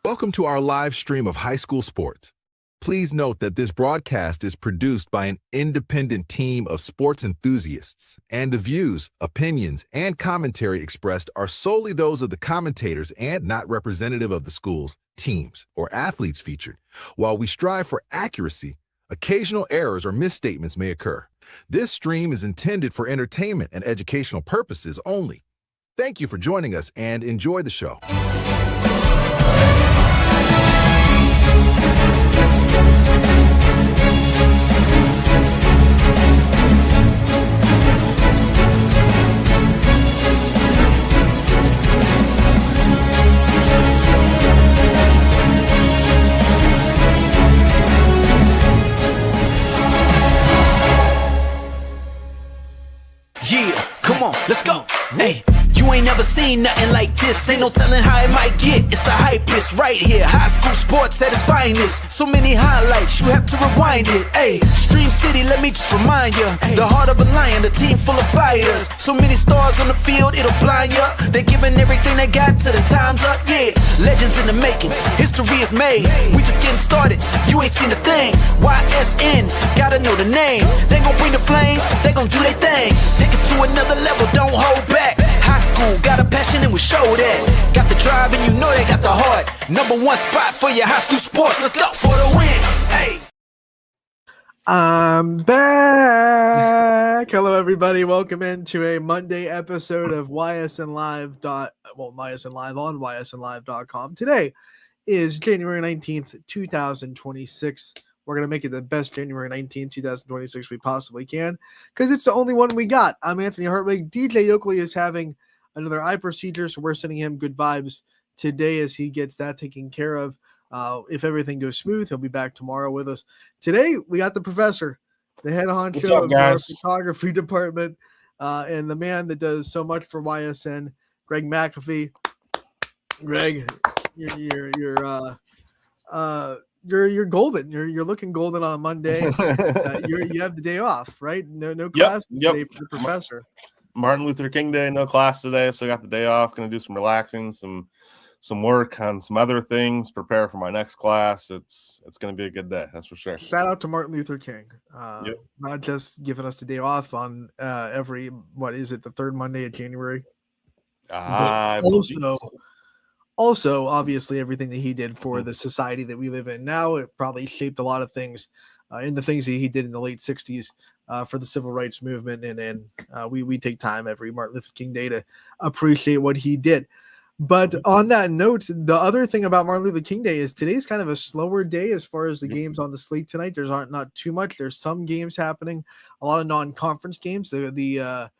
Welcome to our live stream of high school sports. Please note that this broadcast is produced by an independent team of sports enthusiasts, and the views, opinions, and commentary expressed are solely those of the commentators and not representative of the schools, teams, or athletes featured. While we strive for accuracy, occasional errors or misstatements may occur. This stream is intended for entertainment and educational purposes only. Thank you for joining us and enjoy the show. Yeah, come on, let's go. Hey, you ain't never seen nothing like this. Ain't no telling how it might get. It's the hypest right here. High school sports at its finest. So many highlights, you have to rewind it. Hey, Stream City, let me just remind you. The heart of a lion, the team full of fighters. So many stars on the field, it'll blind you. They're giving everything they got till the time's up. Yeah, legends in the making. History is made. We just getting started. You ain't seen a thing. YSN, gotta know the name. They gon' bring the flames, they gon' do their thing. Take it to another level, don't hold back. High school, got a passion and we show that. Got the drive and you know they got the heart. Number one spot for your high school sports. Let's go for the win. Hey. I'm back. Hello, everybody. Welcome into a Monday episode of YSN Live. YSN Live on YSNLive.com. Today is January 19th, 2026. We're going to make it the best January 19th, 2026 we possibly can because it's the only one we got. I'm Anthony Hartwig. DJ Oakley is having another eye procedure, so we're sending him good vibes today as he gets that taken care of. If everything goes smooth, he'll be back tomorrow with us. Today, we got the professor, the head honcho of our photography department, and the man that does so much for YSN, Greg McAfee. Greg, you're golden. You're looking golden on a Monday. You have the day off, right? No class today for the professor. Martin Luther King Day, no class today, so I got the day off. Going to do some relaxing, some work on some other things, prepare for my next class. It's going to be a good day, that's for sure. Shout out to Martin Luther King, not just giving us the day off on every, the third Monday of January. Also, obviously, everything that he did for the society that we live in now, it probably shaped a lot of things in the things that he did in the late 60s for the civil rights movement. And we take time every Martin Luther King Day to appreciate what he did. But on that note, the other thing about Martin Luther King Day is today's kind of a slower day as far as the games on the slate tonight. There's not too much. There's some games happening, a lot of non-conference games. The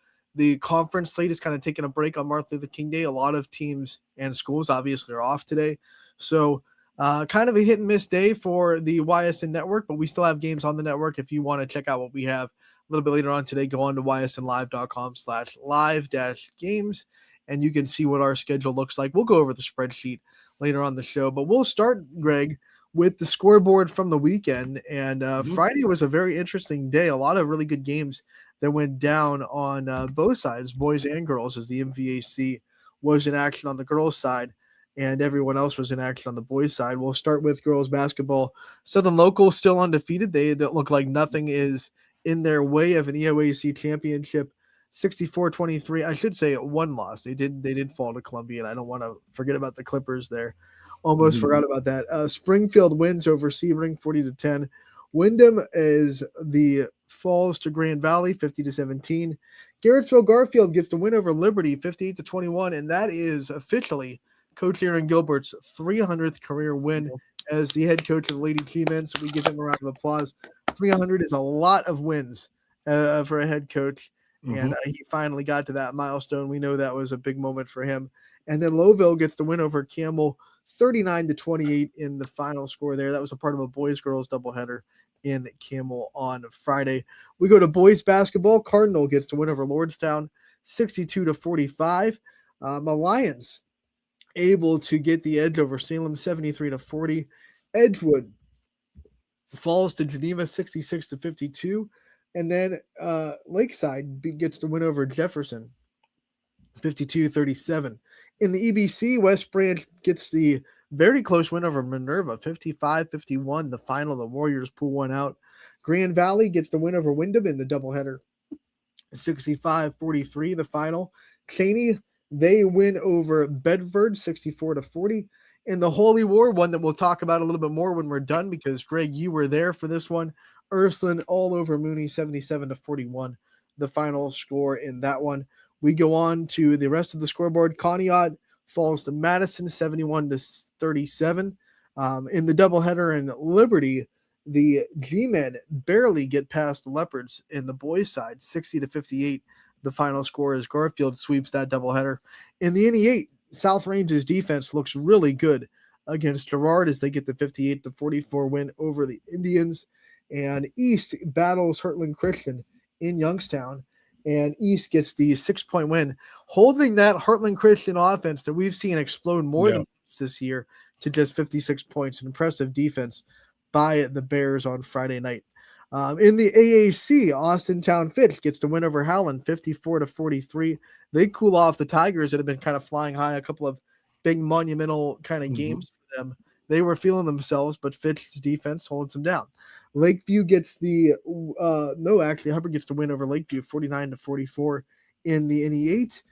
conference slate is kind of taking a break on Martin Luther King Day. A lot of teams and schools obviously are off today. So kind of a hit and miss day for the YSN network, but we still have games on the network. If you want to check out what we have a little bit later on today, go on to ysnlive.com/live-games, and you can see what our schedule looks like. We'll go over the spreadsheet later on the show, but we'll start, Greg, with the scoreboard from the weekend. And Friday was a very interesting day. A lot of really good games that went down on both sides, boys and girls, as the MVAC was in action on the girls' side and everyone else was in action on the boys' side. We'll start with girls basketball. Southern Local still undefeated. They don't look like nothing is in their way of an EOAC championship. 64-23. I should say one loss. They did fall to Columbia, and I don't want to forget about the Clippers there. Almost forgot about that. Springfield wins over Sebring 40-10. Wyndham is the falls to Grand Valley 50-17. Garrettsville Garfield gets the win over Liberty 58-21, and that is officially Coach Aaron Gilbert's 300th career win as the head coach of the Lady G-Men. So we give him a round of applause. 300 is a lot of wins for a head coach, and he finally got to that milestone. We know that was a big moment for him. And then Lowville gets the win over Campbell 39-28 in the final score there. That was a part of a boys-girls doubleheader in Campbell on Friday. We go to boys basketball. Cardinal gets the win over Lordstown 62-45. Lions able to get the edge over Salem 73-40. Edgewood falls to Geneva 66-52. And then Lakeside gets the win over Jefferson 52-37. In the EBC, West Branch gets the Very close win over Minerva, 55-51. The final, the Warriors pull one out. Grand Valley gets the win over Wyndham in the doubleheader, 65-43. The final. Cheney, they win over Bedford, 64-40. In the Holy War, one that we'll talk about a little bit more when we're done, because Greg, you were there for this one. Ursuline all over Mooney, 77-41. The final score in that one. We go on to the rest of the scoreboard. Conneaut falls to Madison, 71-37. In the doubleheader in Liberty, the G-men barely get past the Leopards in the boys' side, 60-58. The final score is Garfield sweeps that doubleheader. In the NE8, South Range's defense looks really good against Girard as they get the 58-44 win over the Indians. And East battles Heartland Christian in Youngstown, and East gets the 6-point win, holding that Heartland Christian offense that we've seen explode more than this year to just 56 points. An impressive defense by the Bears on Friday night. In the AAC, Austin Town Fitch gets the win over Howland, 54-43. They cool off the Tigers that have been kind of flying high, a couple of big monumental kind of games for them. They were feeling themselves, but Fitch's defense holds them down. Lakeview gets Hubbard gets the win over Lakeview, 49-44 in the NE8.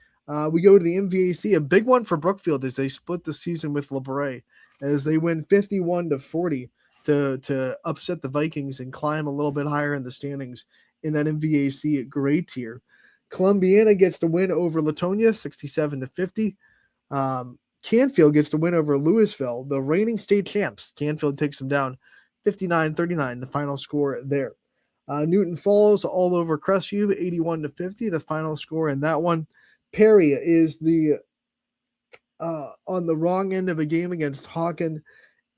We go to the MVAC, a big one for Brookfield as they split the season with LeBray, as they win 51-40 to upset the Vikings and climb a little bit higher in the standings in that MVAC gray tier. Columbiana gets the win over Latonia, 67-50. Canfield gets the win over Louisville, the reigning state champs. Canfield takes them down 59-39, the final score there. Newton Falls all over Crestview, 81-50, the final score in that one. Perry is the on the wrong end of a game against Hawken,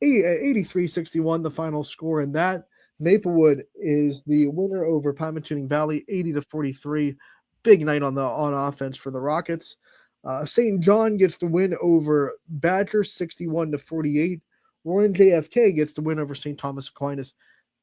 83-61, the final score in that. Maplewood is the winner over Pymatuning Valley, 80-43. Big night on offense for the Rockets. St. John gets the win over Badger, 61-48. Warren JFK gets the win over St. Thomas Aquinas,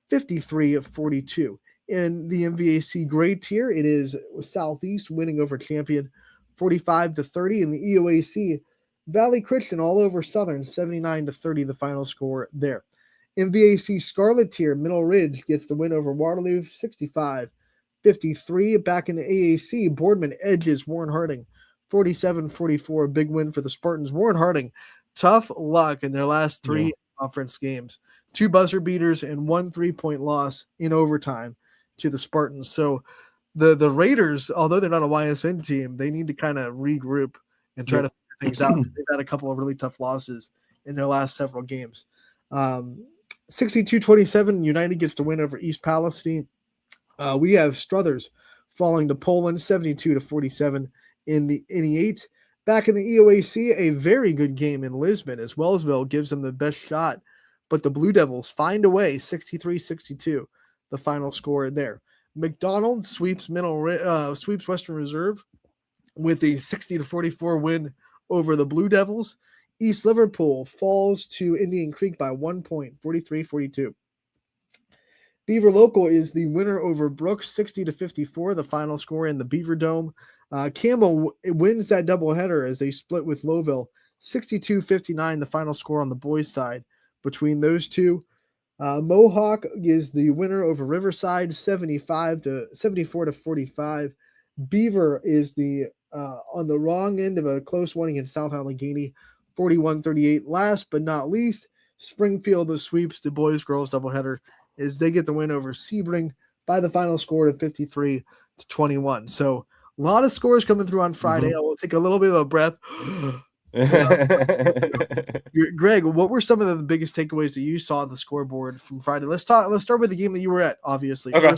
53-42. In the MVAC grade tier, it is Southeast winning over Champion, 45-30. In the EOAC, Valley Christian all over Southern, 79-30, the final score there. MVAC Scarlet tier, Middle Ridge gets the win over Waterloo, 65-53. Back in the AAC, Boardman edges Warren Harding, 47-44, big win for the Spartans. Warren Harding, tough luck in their last three conference games. 2 buzzer beaters and 1 3-point loss in overtime to the Spartans. So the Raiders, although they're not a YSN team, they need to kind of regroup and try to figure things out. They've had a couple of really tough losses in their last several games. 62-27, United gets the win over East Palestine. We have Struthers falling to Poland, 72-47 in the NE8. Back in the EOAC, a very good game in Lisbon as Wellsville gives them the best shot, but the Blue Devils find a way, 63-62, the final score there. McDonald sweeps Western Reserve with a 60-44 win over the Blue Devils. East Liverpool falls to Indian Creek by 1 point, 43-42. Beaver Local is the winner over Brooks, 60-54, the final score in the Beaver Dome. Campbell wins that doubleheader as they split with Lowville, 62-59, the final score on the boys' side between those two. Mohawk is the winner over Riverside, 74-45. Beaver is the on the wrong end of a close one against South Allegheny, 41-38. Last but not least, Springfield sweeps the boys-girls doubleheader as they get the win over Sebring by the final score of 53-21. So a lot of scores coming through on Friday. I will take a little bit of a breath. Greg, what were some of the biggest takeaways that you saw on the scoreboard from Friday? Let's start with the game that you were at, obviously. Okay.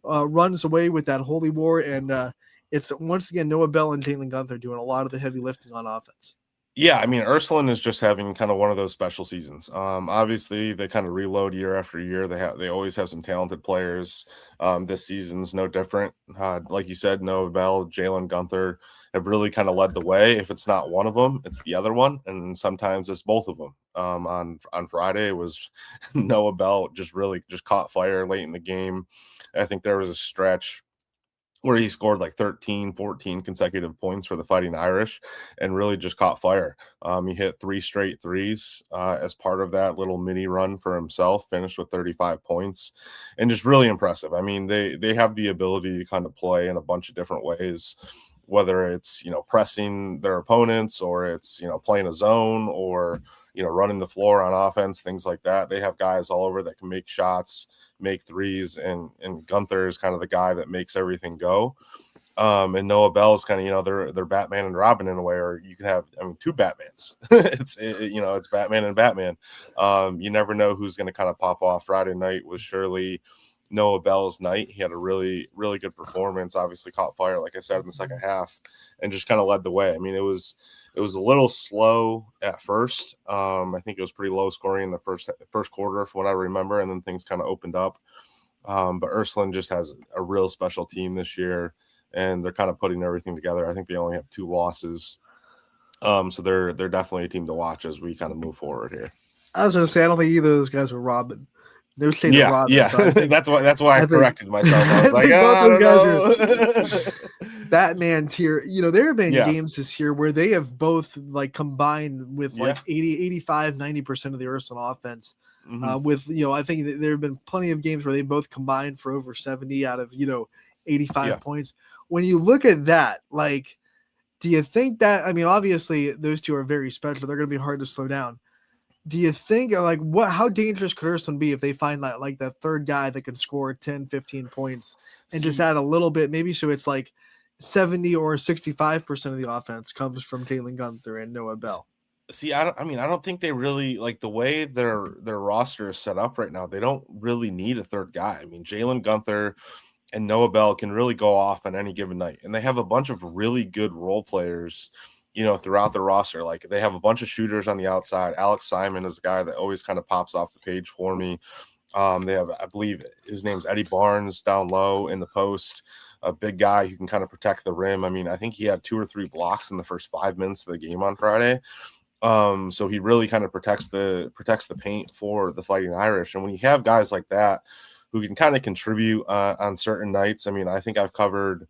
Runs away with that Holy War, and it's once again Noah Bell and Jalen Gunther doing a lot of the heavy lifting on offense. Yeah, I mean, Ursuline is just having kind of one of those special seasons. Obviously, they kind of reload year after year. They always have some talented players. This season's no different. Like you said, Noah Bell, Jalen Gunther have really kind of led the way. If it's not one of them, it's the other one, and sometimes it's both of them. On Friday, it was Noah Bell just caught fire late in the game. I think there was a stretch where he scored like 13, 14 consecutive points for the Fighting Irish and really just caught fire. He hit 3 straight threes as part of that little mini run for himself, finished with 35 points, and just really impressive. I mean, they have the ability to kind of play in a bunch of different ways, whether it's, pressing their opponents, or it's, playing a zone, or, running the floor on offense, things like that. They have guys all over that can make shots, make threes, and Gunther is kind of the guy that makes everything go. And Noah Bell is kind of, they're Batman and Robin in a way, or you can have, two Batmans. It's Batman and Batman. You never know who's going to kind of pop off. Friday night was surely Noah Bell's night. He had a really, really good performance, obviously caught fire, like I said, in the second half, and just kind of led the way. I mean, it was a little slow at first. I think it was pretty low scoring in the first quarter, from what I remember, and then things kind of opened up. But Ursuline just has a real special team this year, and they're kind of putting everything together. I think they only have 2 losses. So they're definitely a team to watch as we kind of move forward here. I was going to say, I don't think either of those guys were Robin. No shade to Robin. Yeah. That's why I corrected myself. I was like, both those guys are Batman tier. There have been games this year where they have both like combined with like 80, 85, 90% of the Ursuline offense. I think there have been plenty of games where they both combined for over 70 out of 85 points. When you look at that, like, do you think that, I mean, obviously those two are very special. They're going to be hard to slow down. Do you think, like, how dangerous could Ursuline be if they find that, like, that third guy that can score 10, 15 points and just add a little bit, maybe so it's like 70 or 65% of the offense comes from Jalen Gunther and Noah Bell? See, I don't think they really, like, the way their roster is set up right now, they don't really need a third guy. I mean, Jalen Gunther and Noah Bell can really go off on any given night, and they have a bunch of really good role players throughout the roster. Like, they have a bunch of shooters on the outside. Alex Simon is the guy that always kind of pops off the page for me. They have, I believe his name's Eddie Barnes down low in the post, a big guy who can kind of protect the rim. I mean, I think he had 2 or 3 blocks in the first 5 minutes of the game on Friday. So he really kind of protects the paint for the Fighting Irish. And when you have guys like that who can kind of contribute on certain nights, I mean, I think I've covered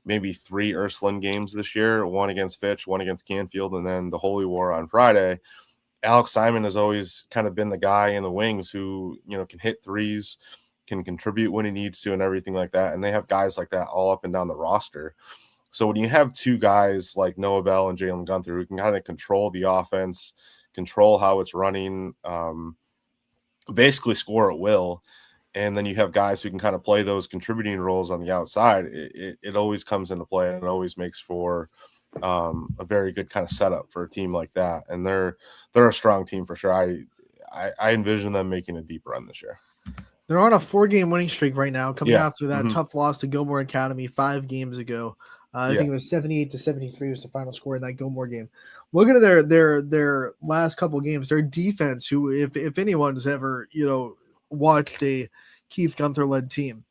maybe 3 Ursuline games this year, 1 against Fitch, 1 against Canfield, and then the Holy War on Friday. Alex Simon has always kind of been the guy in the wings who, can hit threes, can contribute when he needs to, and everything like that. And they have guys like that all up and down the roster. So when you have 2 guys like Noah Bell and Jalen Gunther who can kind of control the offense, control how it's running, basically score at will, and then you have guys who can kind of play those contributing roles on the outside, it always comes into play, and it always makes for a very good kind of setup for a team like that. And they're a strong team for sure. I envision them making a deep run this year. They're on a 4-game winning streak right now, coming after that tough loss to Gilmore Academy 5 games ago. I think it was 78-73 was the final score in that Gilmore game. Looking at their last couple of games, their defense, who if anyone's ever watched a Keith Gunther led team,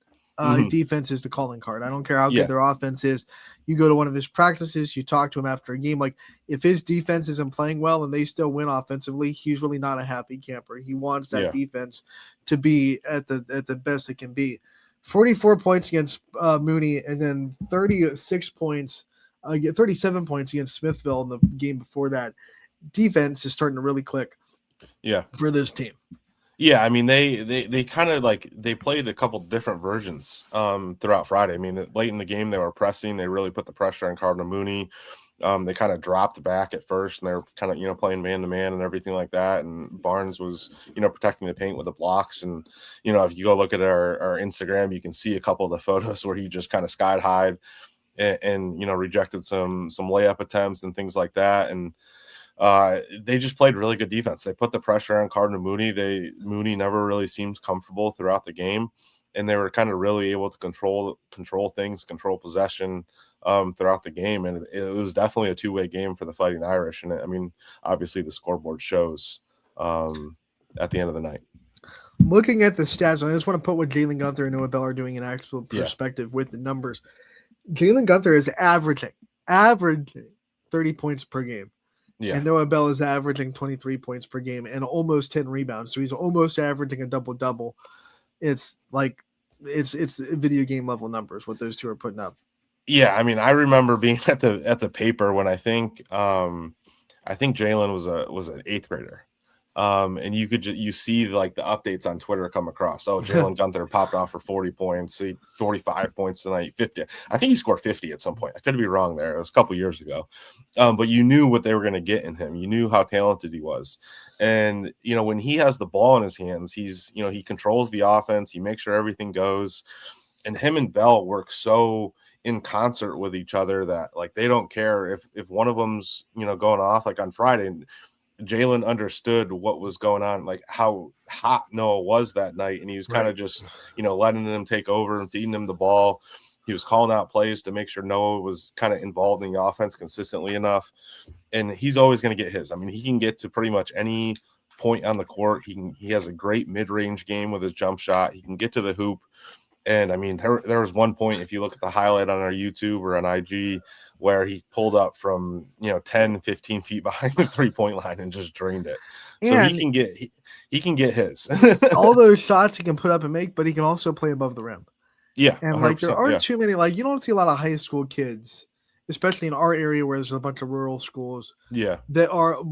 defense is the calling card. I don't care how good their offense is. You go to one of his practices, you talk to him after a game. Like, if his defense isn't playing well and they still win offensively, he's really not a happy camper. He wants that defense to be at the best it can be. 44 points against Mooney, and then 37 points against Smithville in the game before that. Defense is starting to really click for this team. Yeah, I mean, they kind of they played a couple different versions throughout Friday. I mean, late in the game, they were pressing. They really put the pressure on Cardinal Mooney. They kind of dropped back at first, and they were kind of, playing man-to-man and everything like that. And Barnes was, protecting the paint with the blocks. And, if you go look at our Instagram, you can see a couple of the photos where he just kind of skied high and rejected some layup attempts and things like that. And they just played really good defense. They put the pressure on Cardinal Mooney. Mooney never really seemed comfortable throughout the game, and they were kind of really able to control things, control possession throughout the game. And it was definitely a 2-way game for the Fighting Irish. And I mean, obviously the scoreboard shows at the end of the night. Looking at the stats, I just want to put what Jalen Gunther and Noah Bell are doing in actual perspective with the numbers. Jalen Gunther is averaging 30 points per game. Yeah. And Noah Bell is averaging 23 points per game and almost 10 rebounds. So he's almost averaging a double-double. It's like it's video game level numbers what those two are putting up. Yeah, I mean, I remember being at the paper when I think Jalen was an eighth grader. And you see like the updates on Twitter come across. Oh, Jalen Gunther popped off for 40 points, 45 points tonight, 50. I think he scored 50 at some point. I could be wrong there. It was a couple years ago. But you knew what they were going to get in him. You knew how talented he was. And, when he has the ball in his hands, he controls the offense. He makes sure everything goes. And him and Bell work so in concert with each other that like they don't care if one of them's, going off. Like on Friday, Jalen understood what was going on, like how hot Noah was that night, and he was kind of just, letting them take over and feeding him the ball. He was calling out plays to make sure Noah was kind of involved in the offense consistently enough, and he's always going to get his. I mean, he can get to pretty much any point on the court. He has a great mid-range game with his jump shot. He can get to the hoop, and I mean, there was one point, if you look at the highlight on our YouTube or on IG, where he pulled up from 10, 15 feet behind the 3-point line and just drained it. So And he can get his. all those shots he can put up and make, but he can also play above the rim. Yeah. And like there aren't too many, like you don't see a lot of high school kids, especially in our area where there's a bunch of rural schools, that are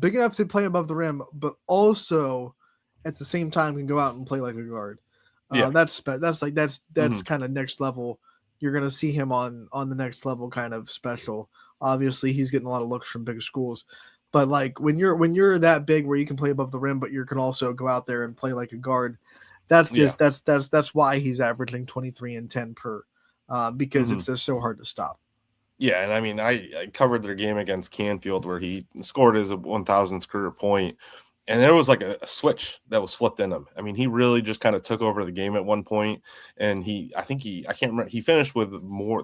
big enough to play above the rim, but also at the same time can go out and play like a guard. That's kind of next level. You're going to see him on the next level kind of special. Obviously, he's getting a lot of looks from big schools. But like when you're that big where you can play above the rim, but you can also go out there and play like a guard, that's why he's averaging 23 and 10 per, because it's just so hard to stop. Yeah, and I mean, I covered their game against Canfield where he scored his 1,000th career point. And there was like a switch that was flipped in him. I mean, he really just kind of took over the game at one point. And I can't remember, he finished with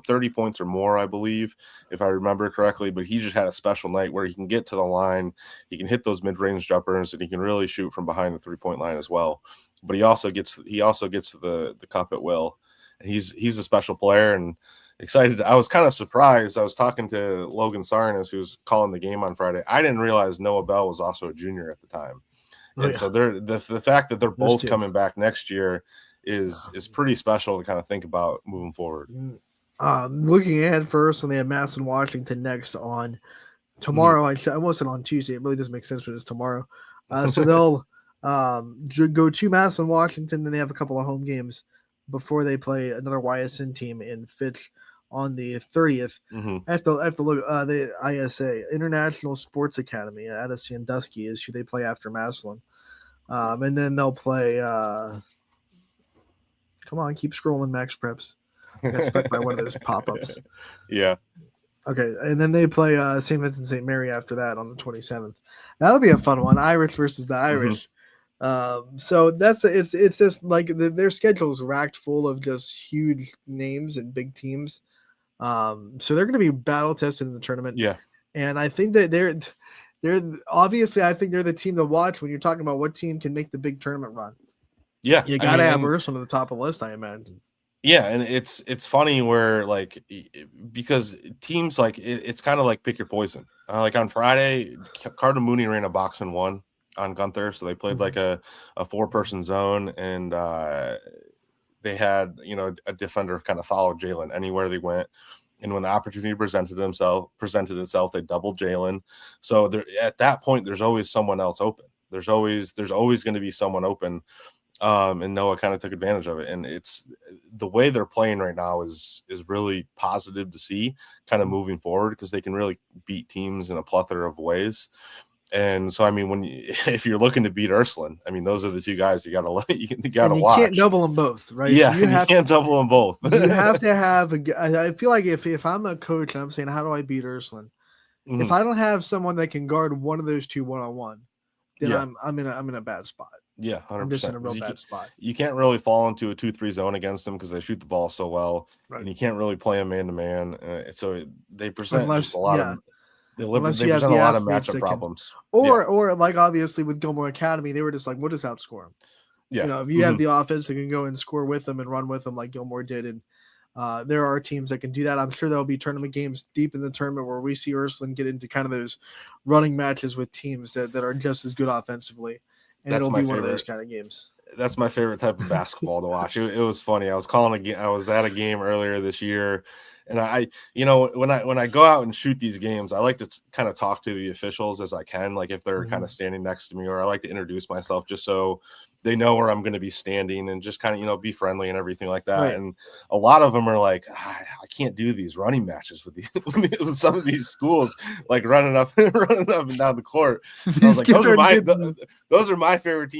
30 points or more, I believe, if I remember correctly. But he just had a special night where he can get to the line, he can hit those mid-range jumpers, and he can really shoot from behind the 3-point line as well. But he also gets to the cup at will. And he's a special player and excited. I was kind of surprised. I was talking to Logan Sarnas, who was calling the game on Friday. I didn't realize Noah Bell was also a junior at the time. So the fact that they're both coming back next year is pretty special to kind of think about moving forward. Looking ahead first, and they have Madison Washington next on tomorrow. I almost said on Tuesday. It really doesn't make sense when it's tomorrow. So they'll go to Madison Washington, and they have a couple of home games before they play another YSN team in Fitch on the 30th. I have to look. The ISA, International Sports Academy out of Sandusky, is who they play after Massillon. And then they'll play. Come on, keep scrolling, Max Preps. I got stuck by one of those pop-ups. Yeah. Okay, and then they play St. Vincent St. Mary after that on the 27th. That'll be a fun one. Irish versus the Irish. So it's just like their schedule is racked full of just huge names and big teams. So they're going to be battle tested in the tournament. Yeah. And I think that they're obviously, I think they're the team to watch when you're talking about what team can make the big tournament run. Yeah. You got to have Ursuline at the top of the list, I imagine. Yeah. And it's funny where because teams it's kind of like pick your poison. Like on Friday, Cardinal Mooney ran a box and one on Gunther. So they played like a 4-person zone, and they had, a defender kind of follow Jalen anywhere they went. And when the opportunity presented itself, they doubled Jalen. So at that point, there's always someone else open. There's always going to be someone open. And Noah kind of took advantage of it. And it's the way they're playing right now is really positive to see kind of moving forward, because they can really beat teams in a plethora of ways. And so, I mean, if you're looking to beat Ursuline, I mean, those are the two guys you got to watch. You can't double them both, right? Yeah, you can't double them both. You have to have I feel like if I'm a coach and I'm saying, how do I beat Ursuline? If I don't have someone that can guard one of those two one-on-one, then I'm in a bad spot. Yeah, 100%. I'm just in a real bad spot. You can't really fall into a 2-3 zone against them because they shoot the ball so well, right. And you can't really play them man-to-man. So they present just a lot of. They present a lot of matchup problems. Or like obviously with Gilmore Academy, they were just like, we'll just outscore them. Yeah. If you have the offense that can go and score with them and run with them like Gilmore did, and there are teams that can do that. I'm sure there'll be tournament games deep in the tournament where we see Ursuline get into kind of those running matches with teams that are just as good offensively. And it'll be one of those kind of games. That's my favorite type of basketball to watch. It was funny. I was at a game earlier this year, and when I go out and shoot these games, I like to kind of talk to the officials as I can, like if they're kind of standing next to me, or I like to introduce myself just so they know where I'm going to be standing, and just kind of be friendly and everything like that. Right. And a lot of them are like, I can't do these running matches with with some of these schools, like running up and down the court. And I was like, those are my favorite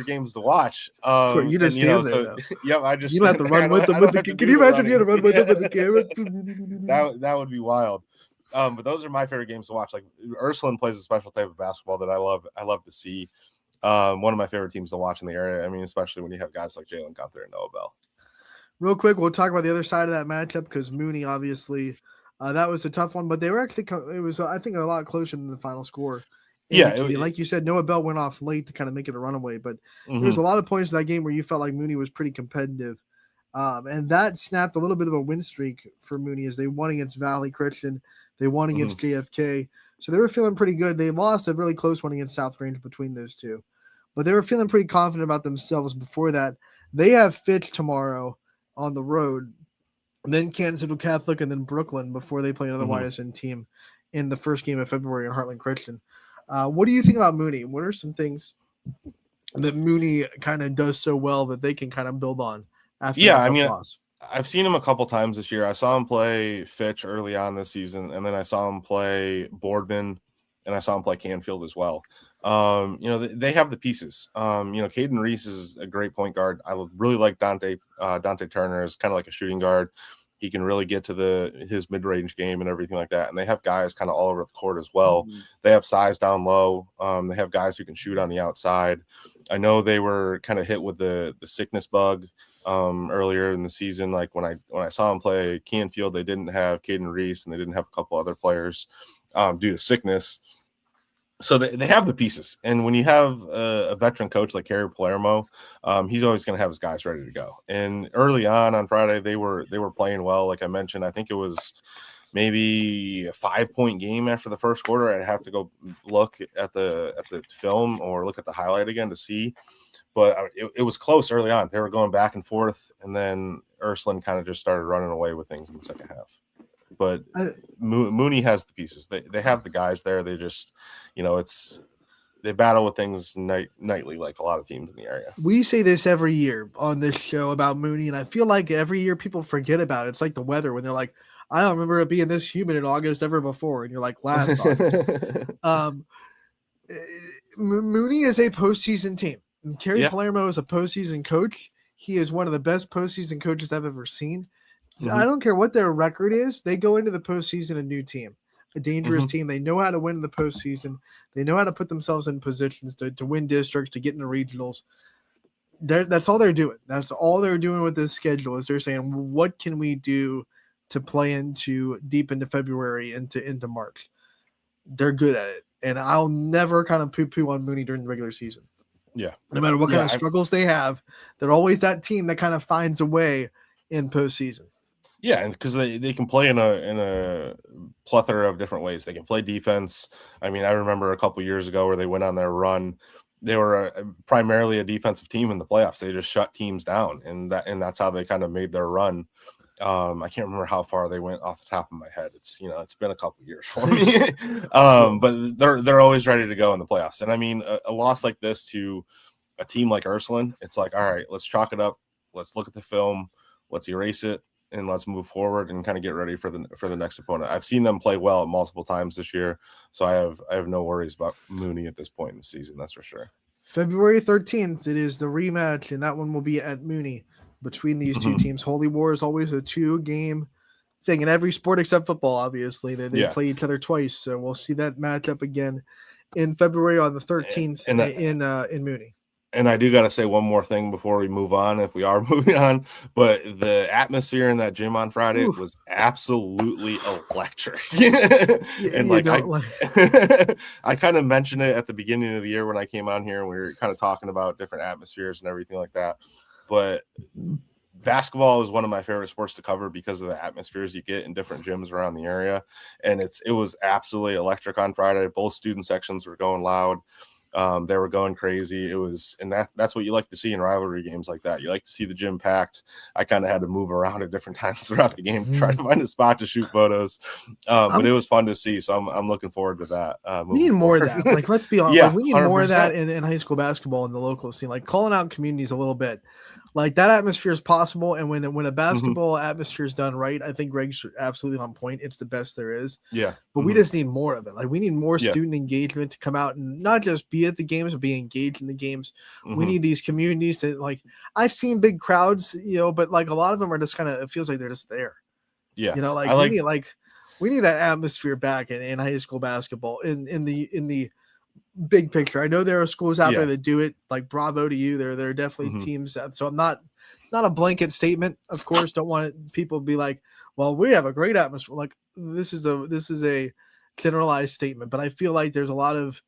games to watch. You just stand there. Yep, I just you don't have to run with them. Can you imagine you had to run with them with the camera? That would be wild. But those are my favorite games to watch. Like Ursuline plays a special type of basketball that I love to see. One of my favorite teams to watch in the area. I mean, especially when you have guys like Jalen Gunther and Noah Bell. Real quick, we'll talk about the other side of that matchup because Mooney, obviously, that was a tough one, but they were actually, it was, I think, a lot closer than the final score. Like you said, Noah Bell went off late to kind of make it a runaway, but there was a lot of points in that game where you felt like Mooney was pretty competitive. And that snapped a little bit of a win streak for Mooney as they won against Valley Christian. They won against JFK. So they were feeling pretty good. They lost a really close one against South Range between those two. But they were feeling pretty confident about themselves before that. They have Fitch tomorrow on the road, and then Kansas City Catholic, and then Brooklyn before they play another YSN team in the first game of February in Heartland Christian. What do you think about Mooney? What are some things that Mooney kind of does so well that they can kind of build on after that loss? I've seen him a couple times this year. I saw him play Fitch early on this season, and then I saw him play Boardman, and I saw him play Canfield as well. They have the pieces. Caden Reese is a great point guard. I really like Dante Turner as kind of like a shooting guard. He can really get to his mid-range game and everything like that. And they have guys kind of all over the court as well. They have size down low. They have guys who can shoot on the outside. I know they were kind of hit with the sickness bug earlier in the season. Like when I saw them play Canfield, they didn't have Caden Reese and they didn't have a couple other players due to sickness. So they have the pieces. And when you have a veteran coach like Kerry Palermo, he's always going to have his guys ready to go. And early on Friday, they were playing well. Like I mentioned, I think it was maybe a 5-point game after the first quarter. I'd have to go look at the film or look at the highlight again to see. But it was close early on. They were going back and forth, and then Ursuline kind of just started running away with things in the second half. But Mooney has the pieces. They have the guys there. They just, they battle with things nightly like a lot of teams in the area. We say this every year on this show about Mooney, and I feel like every year people forget about it. It's like the weather when they're like, I don't remember it being this humid in August ever before. And you're like, last August. Mooney is a postseason team. And Kerry Palermo is a postseason coach. He is one of the best postseason coaches I've ever seen. I don't care what their record is. They go into the postseason a new team, a dangerous team. They know how to win in the postseason. They know how to put themselves in positions to win districts, to get in the regionals. That's all they're doing. That's all they're doing with this schedule is they're saying, what can we do to play into deep into February, into March? They're good at it. And I'll never kind of poo-poo on Mooney during the regular season. Yeah. No matter what kind of struggles they have, they're always that team that kind of finds a way in postseason. Yeah, and because they can play in a plethora of different ways. They can play defense. I mean, I remember a couple years ago where they went on their run. They were primarily a defensive team in the playoffs. They just shut teams down, and that's how they kind of made their run. I can't remember how far they went off the top of my head. It's it's been a couple years for me. But they're always ready to go in the playoffs. And I mean, a loss like this to a team like Ursuline, it's like, all right, let's chalk it up. Let's look at the film. Let's erase it. And let's move forward and kind of get ready for the next opponent. I've seen them play well multiple times this year, so I have no worries about Mooney at this point in the season. That's for sure. February 13th, it is the rematch, and that one will be at Mooney between these two teams. Holy War is always a 2-game thing in every sport except football. Obviously, they play each other twice, so we'll see that matchup again in February on the 13th in Mooney. And I do got to say one more thing before we move on, if we are moving on, but the atmosphere in that gym on Friday was absolutely electric. And I kind of mentioned it at the beginning of the year when I came on here and we were kind of talking about different atmospheres and everything like that. But basketball is one of my favorite sports to cover because of the atmospheres you get in different gyms around the area. And it was absolutely electric on Friday. Both student sections were going loud. They were going crazy. And that's what you like to see in rivalry games like that. You like to see the gym packed. I kind of had to move around at different times throughout the game, try to find a spot to shoot photos. But it was fun to see. So I'm looking forward to that. We need more of that. Like, let's be honest. Yeah, like, we need more of 100%. that in high school basketball in the local scene. Like calling out communities a little bit. Like that atmosphere is possible, and when a basketball atmosphere is done right, I think Greg's absolutely on point. It's the best there is. Yeah, but we just need more of it. Like we need more student engagement to come out and not just be at the games, but be engaged in the games. We need these communities to like. I've seen big crowds, but like a lot of them are just kind of. It feels like they're just there. Yeah, we need that atmosphere back in high school basketball in the big picture. I know there are schools out there that do it. Like bravo to you. There are definitely teams that. So I'm not a blanket statement. Of course, don't want people to be like, well, we have a great atmosphere. Like this is a generalized statement, but I feel like there's a lot of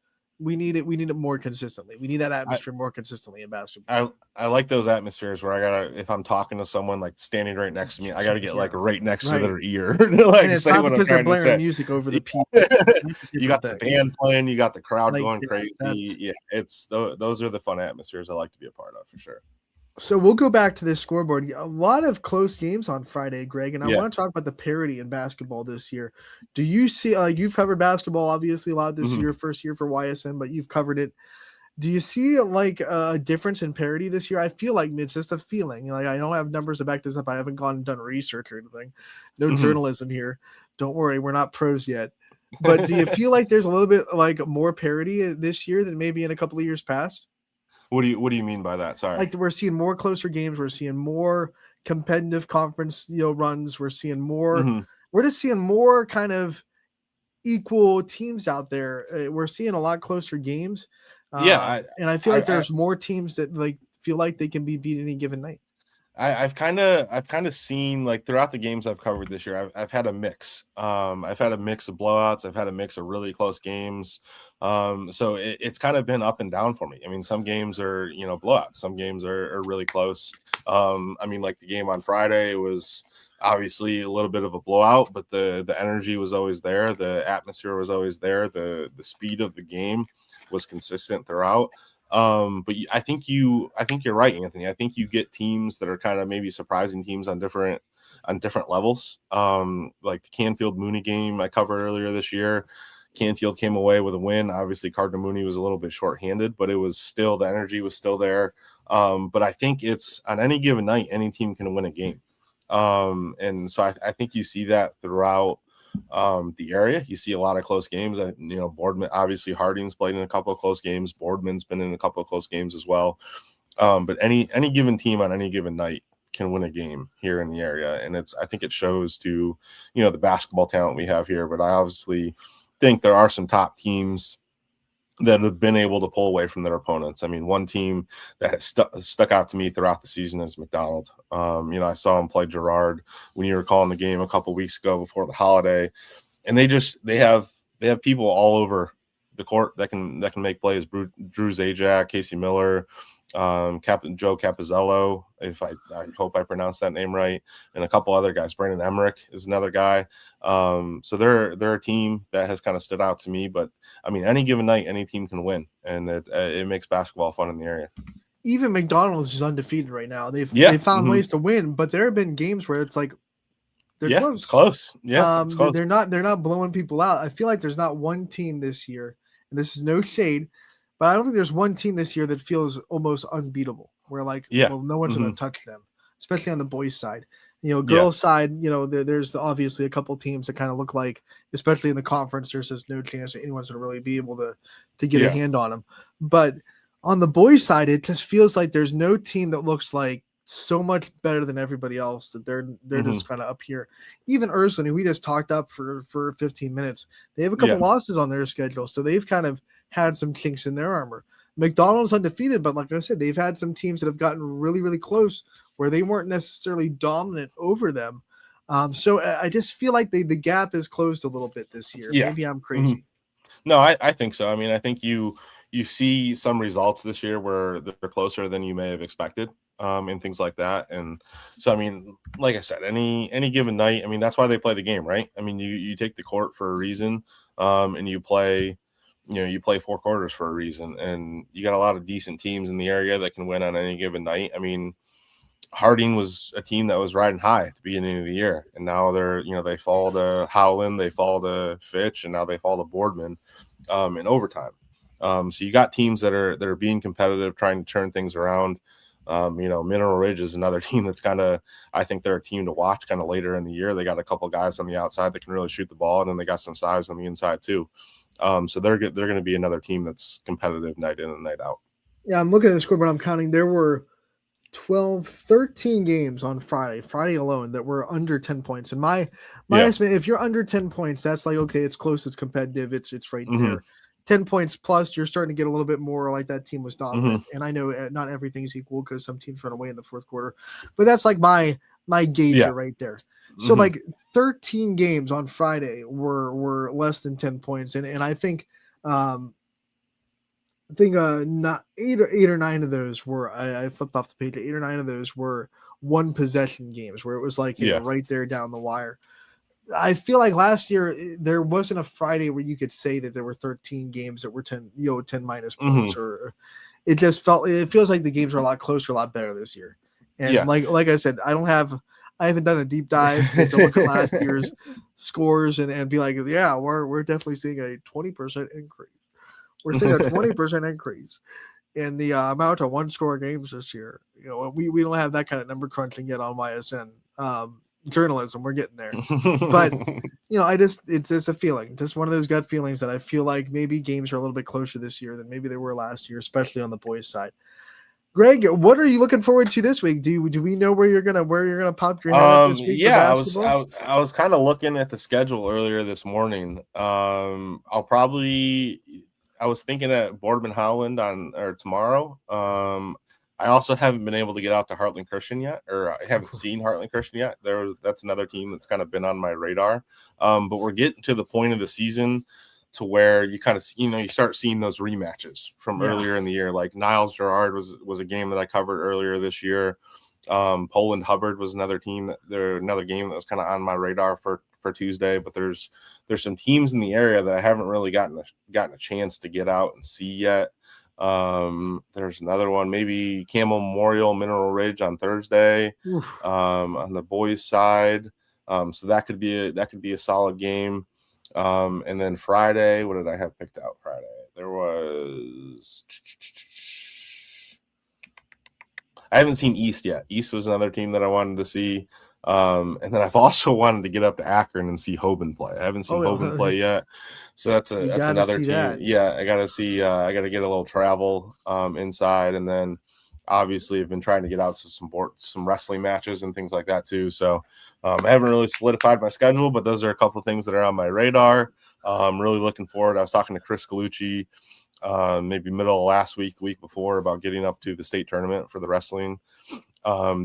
we need it more consistently. We need that atmosphere more consistently in basketball. I like those atmospheres where if I'm talking to someone like standing right next to me, I gotta get like right next to their ear to like it's say not what because I'm trying they're to blaring say. music over the people. You got the band playing, you got the crowd Like, going crazy. Yeah, it's those are the fun atmospheres I like to be a part of for sure. So we'll go back to this scoreboard. A lot of close games on Friday, Greg, and I want to talk about the parity in basketball this year. Do you see, you've covered basketball obviously a lot this year, first year for YSN, but you've covered it. Do you see like a difference in parity this year? I feel like it's just a feeling. Like I don't have numbers to back this up. I haven't gone and done research or anything. No journalism here. Don't worry, we're not pros yet. But do you feel like there's a little bit like more parity this year than maybe in a couple of years past? What do you mean by that? Sorry. Like we're seeing more closer games. We're seeing more competitive conference, runs. We're seeing more. We're just seeing more kind of equal teams out there. We're seeing a lot closer games. And I feel like there's more teams that like feel like they can be beat any given night. I've kind of seen like throughout the games I've covered this year, I've had a mix. I've had a mix of blowouts. I've had a mix of really close games. So it's kind of been up and down for me. I mean, some games are, blowouts. Some games are really close. I mean, like the game on Friday was obviously a little bit of a blowout, but the energy was always there. The atmosphere was always there. The speed of the game was consistent throughout. But I think you're right, Anthony. I think you get teams that are kind of maybe surprising teams on different levels. Like the Canfield Mooney game I covered earlier this year. Canfield came away with a win. Obviously, Cardinal Mooney was a little bit shorthanded, but it was still the energy was still there. But I think it's on any given night, any team can win a game. And so I think you see that throughout the area. You see a lot of close games. Boardman, obviously Harding's played in a couple of close games. Boardman's been in a couple of close games as well. But any given team on any given night can win a game here in the area. And I think it shows to, the basketball talent we have here. But I obviously think there are some top teams that have been able to pull away from their opponents. I mean, one team that has stuck out to me throughout the season is McDonald. I saw him play Girard when you were calling the game a couple weeks ago before the holiday, and they have people all over the court that can make plays. Drew Zajac, Casey Miller, Joe Capizzello, if I hope I pronounced that name right, and a couple other guys. Brandon Emmerich is another guy. So they're a team that has kind of stood out to me. But I mean, any given night, any team can win, and it makes basketball fun in the area. Even McDonald's is undefeated right now. They've found ways to win, but there have been games where it's like they're close. It's close. Yeah, it's close. They're not blowing people out. I feel like there's not one team this year, and this is no shade, but I don't think there's one team this year that feels almost unbeatable. Where well, no one's going to touch them, especially on the boys' side. Girls' side, there's obviously a couple teams that kind of look like, especially in the conference, there's just no chance that anyone's going to really be able to get a hand on them. But on the boys' side, it just feels like there's no team that looks like so much better than everybody else that they're just kind of up here. Even Ursuline, who we just talked up for 15 minutes, they have a couple losses on their schedule, so they've kind of had some chinks in their armor. McDonald's undefeated, but like I said, they've had some teams that have gotten really, really close where they weren't necessarily dominant over them. So I just feel like the gap is closed a little bit this year. Yeah. Maybe I'm crazy. No, I think so. I mean, I think you see some results this year where they're closer than you may have expected, and things like that. And so, I mean, like I said, any given night, I mean, that's why they play the game, right? I mean, you take the court for a reason, and you play you play 4 quarters for a reason, and you got a lot of decent teams in the area that can win on any given night. I mean, Harding was a team that was riding high at the beginning of the year, and now they fall to Howland, they fall to Fitch, and now they fall to Boardman in overtime. So you got teams that are being competitive, trying to turn things around. Mineral Ridge is another team that's I think they're a team to watch kind of later in the year. They got a couple guys on the outside that can really shoot the ball, and then they got some size on the inside too. So they're going to be another team that's competitive night in and night out. Yeah, I'm looking at the scoreboard. I'm counting. There were 13 games on Friday alone that were under 10 points. And my estimate, if you're under 10 points, that's like, okay, it's close, it's competitive, it's right there. 10 points plus, you're starting to get a little bit more like that team was dominant. And I know not everything's equal because some teams run away in the fourth quarter, but that's like my gauge right there. So like 13 games on Friday were less than 10 points. And I think not eight or nine of those were, I flipped off the page, 8 or 9 of those were one possession games where it was like right there down the wire. I feel like last year there wasn't a Friday where you could say that there were 13 games that were 10 minus points, or it feels like the games are a lot closer, a lot better this year. And like I said, I haven't done a deep dive to look at last year's scores and be like, yeah, we're definitely seeing a 20% increase. We're seeing a 20% increase in the amount of one-score games this year. We don't have that kind of number crunching yet on YSN journalism. We're getting there, but it's just a feeling, just one of those gut feelings that I feel like maybe games are a little bit closer this year than maybe they were last year, especially on the boys' side. Greg, what are you looking forward to this week? Do we know where you're gonna pop your head this week? Yeah, I was kind of looking at the schedule earlier this morning. I was thinking at Boardman Howland tomorrow. I also haven't been able to get out to Heartland Christian yet, or I haven't seen Heartland Christian yet. That's another team that's kind of been on my radar. But we're getting to the point of the season to where you kind of, you start seeing those rematches from earlier in the year. Like Niles Gerard was a game that I covered earlier this year. Poland Hubbard was another game that was kind of on my radar for Tuesday. But there's some teams in the area that I haven't really gotten a chance to get out and see yet. There's another one, maybe Camel Memorial, Mineral Ridge on Thursday. On the boys' side. So that could be a solid game. And then Friday, what did I have picked out Friday? I haven't seen East yet. East was another team that I wanted to see. And then I've also wanted to get up to Akron and see Hoban play. I haven't seen Hoban play yet. So that's another team. That. Yeah, I got to get a little travel inside. And then obviously I've been trying to get out to some wrestling matches and things like that too. So I haven't really solidified my schedule, but those are a couple of things that are on my radar. I'm really looking forward. I was talking to Chris Galucci maybe middle of last week, the week before, about getting up to the state tournament for the wrestling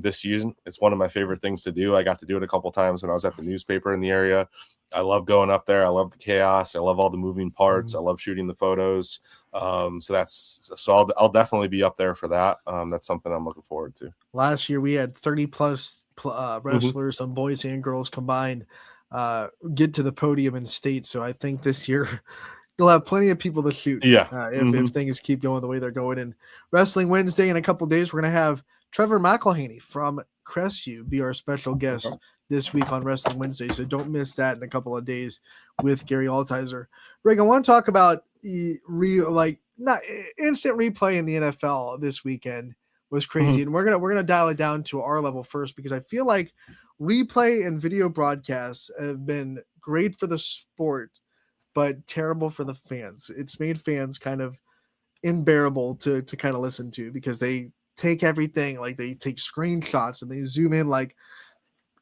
this season. It's one of my favorite things to do. I got to do it a couple times when I was at the newspaper in the area. I love going up there. I love the chaos. I love all the moving parts. I love shooting the photos. So I'll definitely be up there for that. That's something I'm looking forward to. Last year we had 30 plus wrestlers, some boys and girls combined, get to the podium in state. So I think this year you'll have plenty of people to shoot. If things keep going the way they're going. And Wrestling Wednesday in a couple of days, we're going to have Trevor McElhaney from Crestview be our special guest this week on Wrestling Wednesday. So don't miss that in a couple of days with Gary Altizer. Greg, I want to talk about not instant replay in the NFL this weekend was crazy. And we're gonna dial it down to our level first, because I feel like replay and video broadcasts have been great for the sport, but terrible for the fans. It's made fans kind of unbearable to kind of listen to, because they take everything, like they take screenshots and they zoom in, like,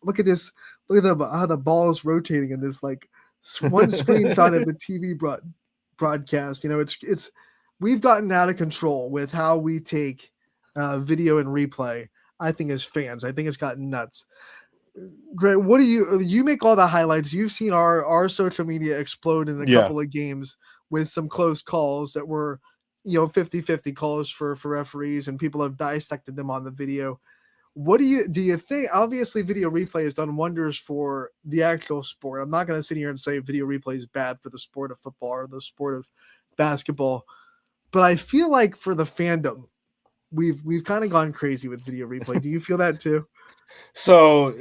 look at this, look at how the ball is rotating in this, like, one screenshot of the TV broadcast. It's we've gotten out of control with how we take video and replay. I think as fans, I think it's gotten nuts. Greg, what do you make all the highlights? You've seen our social media explode in a couple of games with some close calls that were 50-50 calls for referees, and people have dissected them on the video. What do you think? Obviously video replay has done wonders for the actual sport. I'm not going to sit here and say video replay is bad for the sport of football or the sport of basketball. But I feel like for the fandom, we've kind of gone crazy with video replay. Do you feel that too? So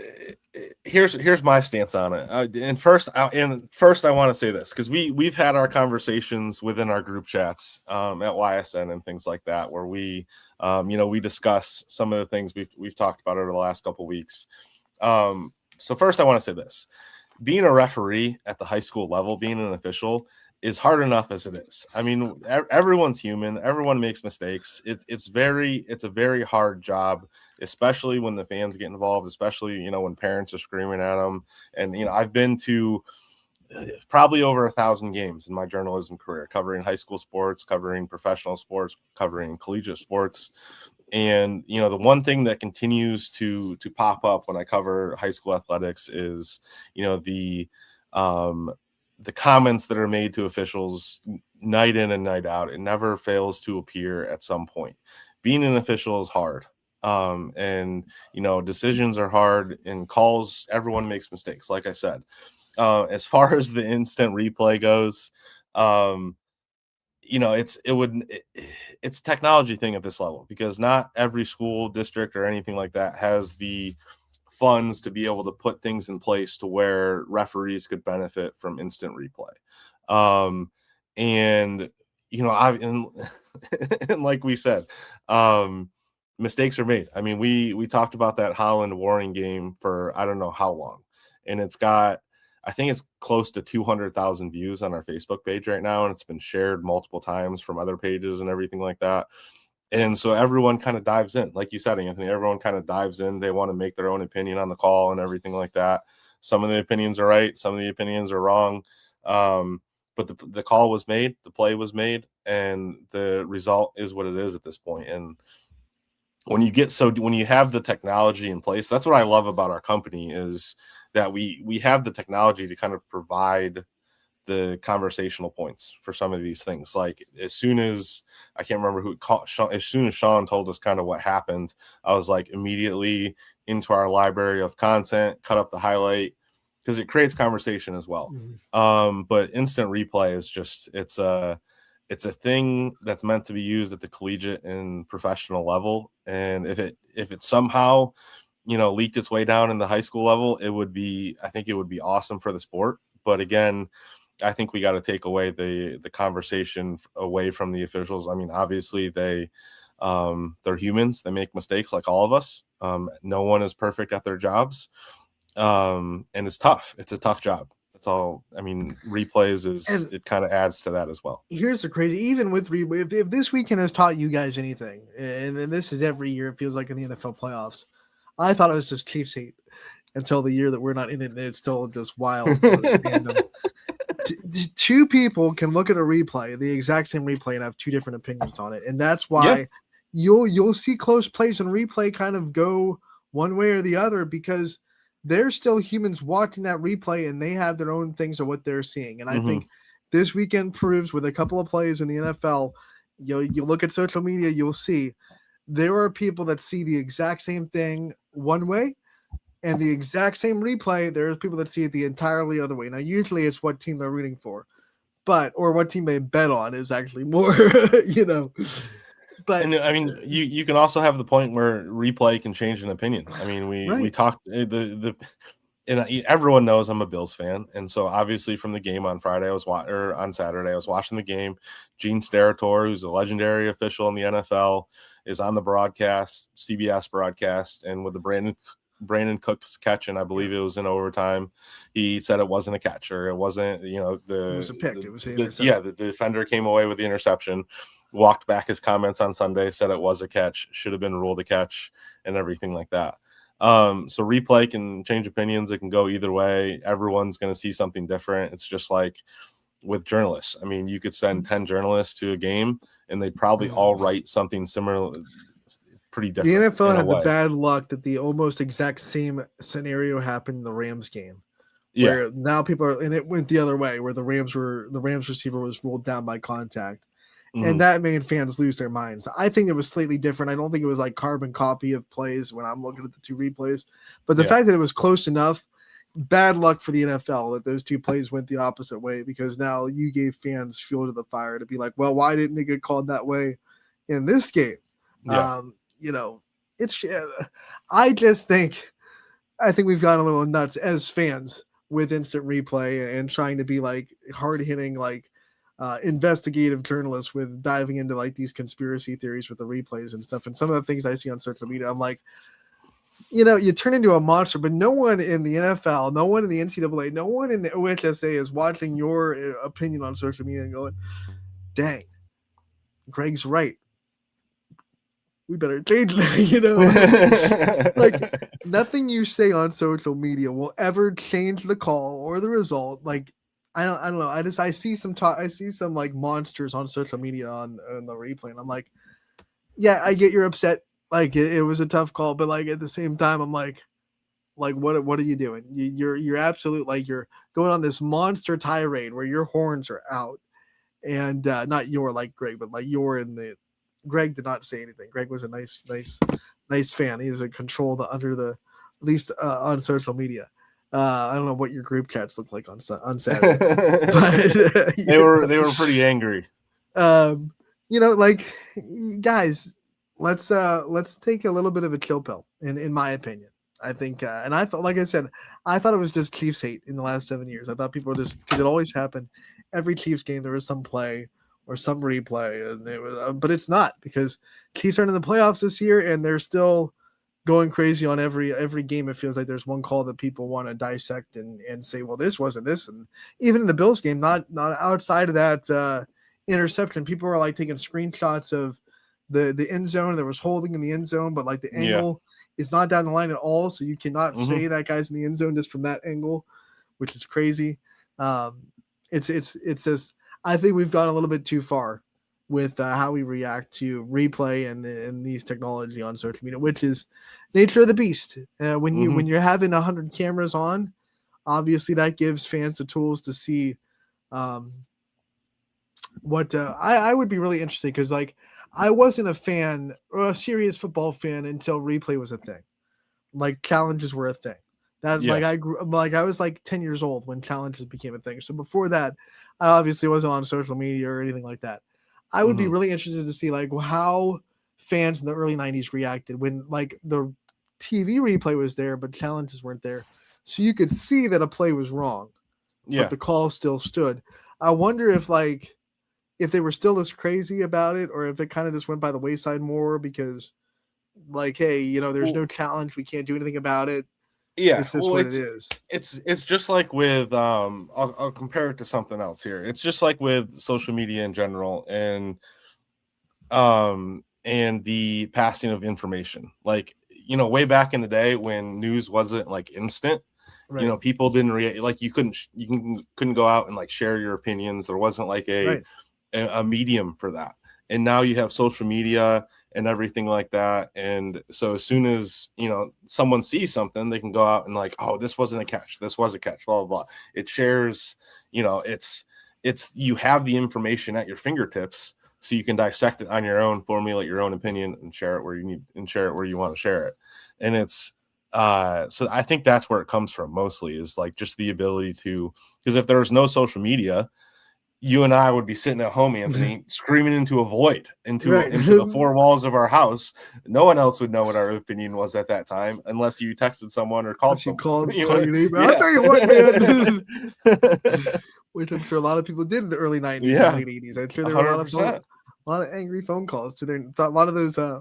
here's my stance on it. And first I want to say this, because we've had our conversations within our group chats at YSN and things like that, where we we discuss some of the things we've talked about over the last couple of weeks. So first I want to say this: being a referee at the high school level, being an official, is hard enough as it is. I mean, everyone's human. Everyone makes mistakes. It's a very hard job, especially when the fans get involved, especially, when parents are screaming at them. And, I've been to probably over 1,000 games in my journalism career, covering high school sports, covering professional sports, covering collegiate sports. And, the one thing that continues to pop up when I cover high school athletics is, the comments that are made to officials night in and night out. It never fails to appear at some point. Being an official is hard. And decisions are hard, and calls, everyone makes mistakes. Like I said, as far as the instant replay goes, it's a technology thing at this level, because not every school district or anything like that has the funds to be able to put things in place to where referees could benefit from instant replay. And like we said, mistakes are made. I mean, we talked about that Holland Warring game for I don't know how long, and I think it's close to 200,000 views on our Facebook page right now, and it's been shared multiple times from other pages and everything like that. And so everyone kind of dives in, like you said, Anthony. Everyone kind of dives in. They want to make their own opinion on the call and everything like that. Some of the opinions are right, some of the opinions are wrong. But the call was made, the play was made, and the result is what it is at this point. And when you have the technology in place, that's what I love about our company, is that we have the technology to kind of provide the conversational points for some of these things. Like as soon as I can't remember who called Sean, as soon as Sean told us kind of what happened, I was like immediately into our library of content, cut up the highlight, because it creates conversation as well. Mm-hmm. But instant replay is just it's a thing that's meant to be used at the collegiate and professional level. And if it somehow leaked its way down in the high school level, I think it would be awesome for the sport. But again, I think we got to take away the conversation away from the officials. I mean, obviously they're humans. They make mistakes like all of us. No one is perfect at their jobs. And it's tough. It's a tough job. That's all. I mean, replays it kind of adds to that as well. Here's the crazy, even with replay, if this weekend has taught you guys anything, and this is every year, it feels like in the NFL playoffs, I thought it was just Chiefs hate until the year that we're not in it, and it's still just wild. Two people can look at a replay, the exact same replay, and have two different opinions on it. And that's why you'll see close plays and replay kind of go one way or the other, because they're still humans watching that replay, and they have their own things of what they're seeing. And I think this weekend proves, with a couple of plays in the NFL, you look at social media, you'll see there are people that see the exact same thing one way, and the exact same replay, there's people that see it the entirely other way. Now, usually it's what team they're rooting for, or what team they bet on is actually more, But and I mean, you can also have the point where replay can change an opinion. I mean, we talked and everyone knows I'm a Bills fan, and so obviously from the game on on Saturday, I was watching the game. Gene Steratore, who's a legendary official in the NFL, is on the broadcast, CBS broadcast, and with the Brandon Cooks catch, and I believe it was in overtime, he said it wasn't a catch, or it wasn't, it was a pick. It was the defender came away with the interception, walked back his comments on Sunday, said it was a catch, should have been ruled a catch, and everything like that. So replay can change opinions. It can go either way. Everyone's going to see something different. It's just like with journalists. I mean, you could send 10 journalists to a game, and they'd probably all write something similar, pretty different. The NFL had the bad luck that the almost exact same scenario happened in the Rams game. Where now people are, and it went the other way, where the Rams receiver was ruled down by contact. And that made fans lose their minds. I think it was slightly different. I don't think it was like carbon copy of plays when I'm looking at the two replays. But the fact that it was close enough, bad luck for the NFL that those two plays went the opposite way, because now you gave fans fuel to the fire to be like, well, why didn't they get called that way in this game? Yeah. It's I think we've gotten a little nuts as fans with instant replay and trying to be like hard hitting, like investigative journalists with diving into like these conspiracy theories with the replays and stuff. And some of the things I see on social media, I'm like, you turn into a monster, but no one in the NFL, no one in the NCAA, no one in the OHSA is watching your opinion on social media and going, dang, Greg's right. We better change that, like nothing you say on social media will ever change the call or the result. Like, I don't know. I see some like monsters on social media on the replay, and I'm like, yeah, I get you're upset. Like it was a tough call, but like at the same time, I'm like what are you doing? You're absolute, like you're going on this monster tirade where your horns are out, and not your like Greg, but like you're in the. Greg did not say anything. Greg was a nice fan. He was in control under the, at least on social media. I don't know what your group chats look like on Saturday. But, they were pretty angry. Like guys, let's take a little bit of a chill pill. In my opinion, I think, and I thought, like I said, I thought it was just Chiefs hate in the last 7 years. I thought people were just, because it always happened. Every Chiefs game there was some play or some replay, and it was, but it's not, because Chiefs aren't in the playoffs this year, and they're still going crazy on every game. It feels like there's one call that people want to dissect and say, well, this wasn't this. And even in the Bills game, not outside of that interception, people were like taking screenshots of the end zone. There was holding in the end zone, but like the angle is not down the line at all, so you cannot say that guy's in the end zone just from that angle, which is crazy. It's just, I think we've gone a little bit too far with how we react to replay and these technology on social media, which is nature of the beast. When you're having 100 cameras on, obviously that gives fans the tools to see what I would be really interested, because like I wasn't a fan or a serious football fan until replay was a thing. Like challenges were a thing. Like I was like 10 years old when challenges became a thing. So before that, I obviously wasn't on social media or anything like that. I would be really interested to see like how fans in the early 90s reacted when like the TV replay was there, but challenges weren't there. So you could see that a play was wrong, but the call still stood. I wonder if they were still as crazy about it, or if it kind of just went by the wayside more because like, hey, there's no challenge. We can't do anything about it. Yeah, it's just what it is. It's just like with I'll compare it to something else here. It's just like with social media in general, and the passing of information. Like, way back in the day when news wasn't like instant, right. People didn't react. Like you couldn't go out and like share your opinions. There wasn't like a medium for that. And now you have social media and everything like that. And so as soon as, someone sees something, they can go out and like, oh, this wasn't a catch. This was a catch, blah, blah, blah. It shares, it's you have the information at your fingertips, so you can dissect it on your own, formulate your own opinion, and share it where you need, and share it where you want to share it. And it's, so I think that's where it comes from mostly, is like just the ability to, because if there was no social media, you and I would be sitting at home, Anthony, screaming into a void, into the four walls of our house. No one else would know what our opinion was at that time, unless you texted someone or called someone. Call your neighbor. I'll tell you what, man. Which I'm sure a lot of people did in the early 90s and late 80s. I'm sure there were a lot of angry phone calls to their. A lot of those. I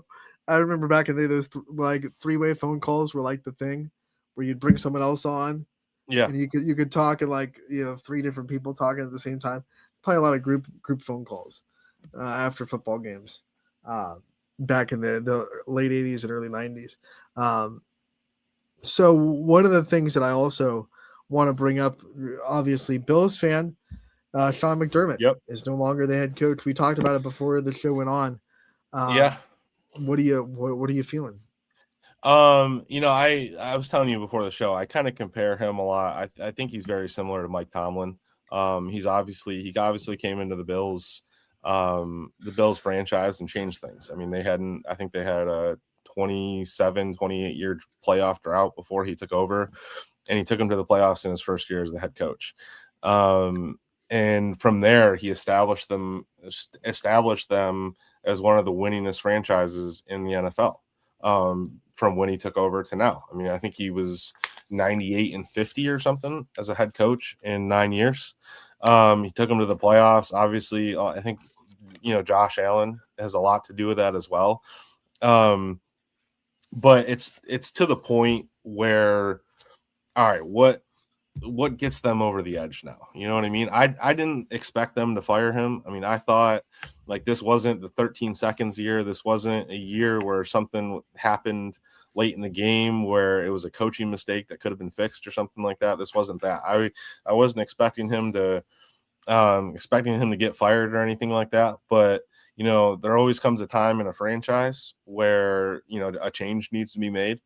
remember back in the day, those like three-way phone calls were like the thing, where you'd bring someone else on. Yeah, and you could talk and like three different people talking at the same time. Probably a lot of group phone calls after football games back in the late 80s and early 90s. So one of the things that I also want to bring up, obviously, Bills fan Sean McDermott is no longer the head coach. We talked about it before the show went on. What are you feeling? I was telling you before the show, I kind of compare him a lot. I think he's very similar to Mike Tomlin. He obviously came into the Bills franchise and changed things. I mean, I think they had a 28-year playoff drought before he took over, and he took him to the playoffs in his first year as the head coach. And from there, he established them as one of the winningest franchises in the NFL. From when he took over to now. I mean, I think he was 98-50 or something as a head coach in 9 years. He took him to the playoffs. Obviously, I think, Josh Allen has a lot to do with that as well. But it's to the point where, all right, what gets them over the edge now? You know what I mean? I didn't expect them to fire him. I mean, I thought like this wasn't the 13 seconds year. This wasn't a year where something happened late in the game where it was a coaching mistake that could have been fixed or something like that. This wasn't that. I wasn't expecting him to get fired or anything like that. But there always comes a time in a franchise where a change needs to be made.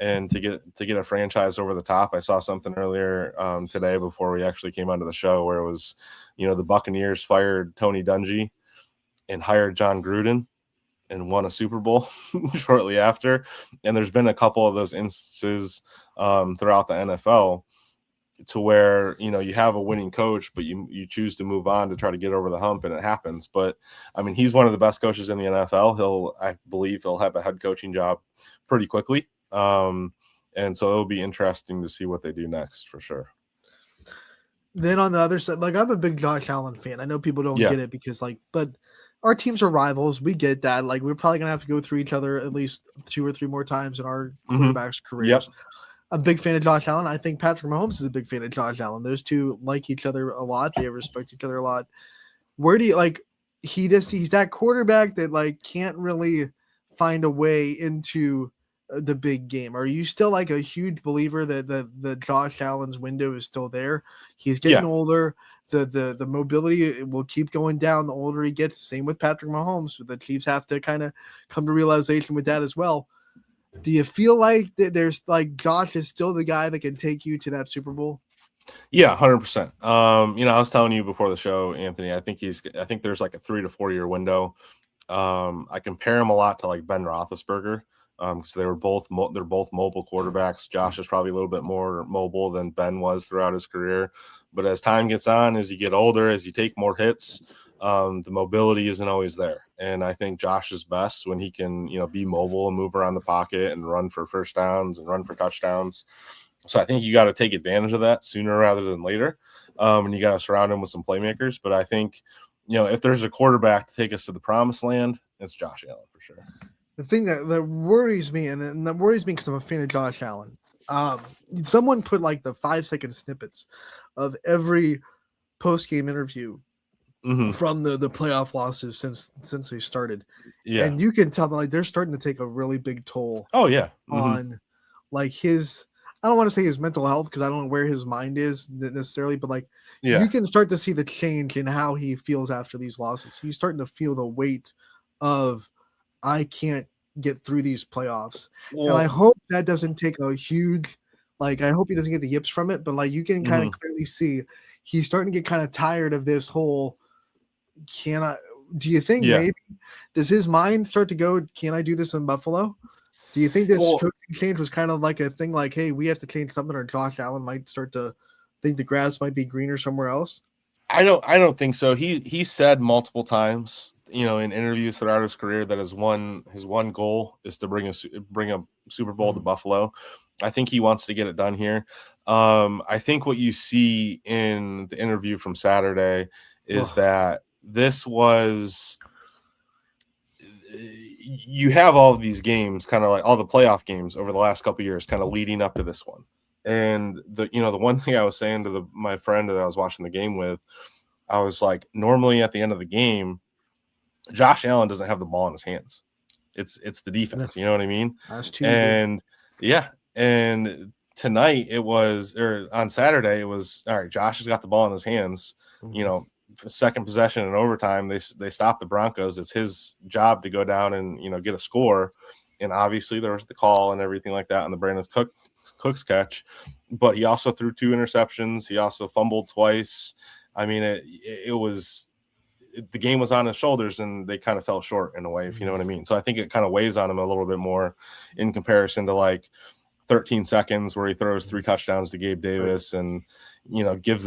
And to get a franchise over the top, I saw something earlier today before we actually came onto the show where it was, the Buccaneers fired Tony Dungy and hired John Gruden and won a Super Bowl shortly after. And there's been a couple of those instances throughout the NFL to where, you have a winning coach, but you choose to move on to try to get over the hump, and it happens. But I mean, he's one of the best coaches in the NFL. I believe he'll have a head coaching job pretty quickly. And so it'll be interesting to see what they do next for sure. Then on the other side, like I'm a big Josh Allen fan. I know people don't get it because but our teams are rivals. We get that. Like we're probably gonna have to go through each other at least 2 or 3 more times in our quarterbacks' careers. Yep. I'm a big fan of Josh Allen. I think Patrick Mahomes is a big fan of Josh Allen. Those two like each other a lot. They respect each other a lot. Where do you he's that quarterback that can't really find a way into the big game? Are you still a huge believer that the Josh Allen's window is still there? He's getting older. The mobility will keep going down the older he gets. Same with Patrick Mahomes. So the Chiefs have to kind of come to realization with that as well. Do you feel like there's Josh is still the guy that can take you to that Super Bowl? Yeah, 100%. I was telling you before the show, Anthony, I think there's a 3 to 4 year window. I compare him a lot to Ben Roethlisberger. Because they're both mobile quarterbacks. Josh is probably a little bit more mobile than Ben was throughout his career. But as time gets on, as you get older, as you take more hits, the mobility isn't always there. And I think Josh is best when he can, be mobile and move around the pocket and run for first downs and run for touchdowns. So I think you got to take advantage of that sooner rather than later. And you got to surround him with some playmakers. But I think, if there's a quarterback to take us to the promised land, it's Josh Allen for sure. The thing that worries me, and that worries me because I'm a fan of Josh Allen. Someone put the 5-second snippets of every post-game interview from the playoff losses since they started. Yeah. And you can tell that they're starting to take a really big toll. Oh yeah. On his, I don't want to say his mental health because I don't know where his mind is necessarily, but you can start to see the change in how he feels after these losses. He's starting to feel the weight of, I can't get through these playoffs. Yeah. And I hope that doesn't take a huge, I hope he doesn't get the yips from it, but you can kind of clearly see he's starting to get kind of tired of this whole, do you think maybe, does his mind start to go, can I do this in Buffalo? Do you think this coaching change was kind of a thing hey, we have to change something, or Josh Allen might start to think the grass might be greener somewhere else? I don't think so. He said multiple times, in interviews throughout his career that his one goal is to bring a Super Bowl to Buffalo. I think he wants to get it done here. I think what you see in the interview from Saturday is that this was, you have all of these games, kind of all the playoff games over the last couple of years, kind of leading up to this one. And the one thing I was saying to my friend that I was watching the game with, I was normally at the end of the game, Josh Allen doesn't have the ball in his hands. It's the defense. You know what I mean? That's too and good. And tonight on Saturday it was, all right, Josh has got the ball in his hands. Second possession in overtime, they stopped the Broncos. It's his job to go down and get a score. And obviously there was the call and everything like that on the Brandon Cooks catch. But he also threw 2 interceptions. He also fumbled twice. I mean, it was the game was on his shoulders and they kind of fell short in a way, if you know what I mean. So I think it kind of weighs on him a little bit more in comparison to like 13 seconds where he throws 3 touchdowns to Gabe Davis and, you know, gives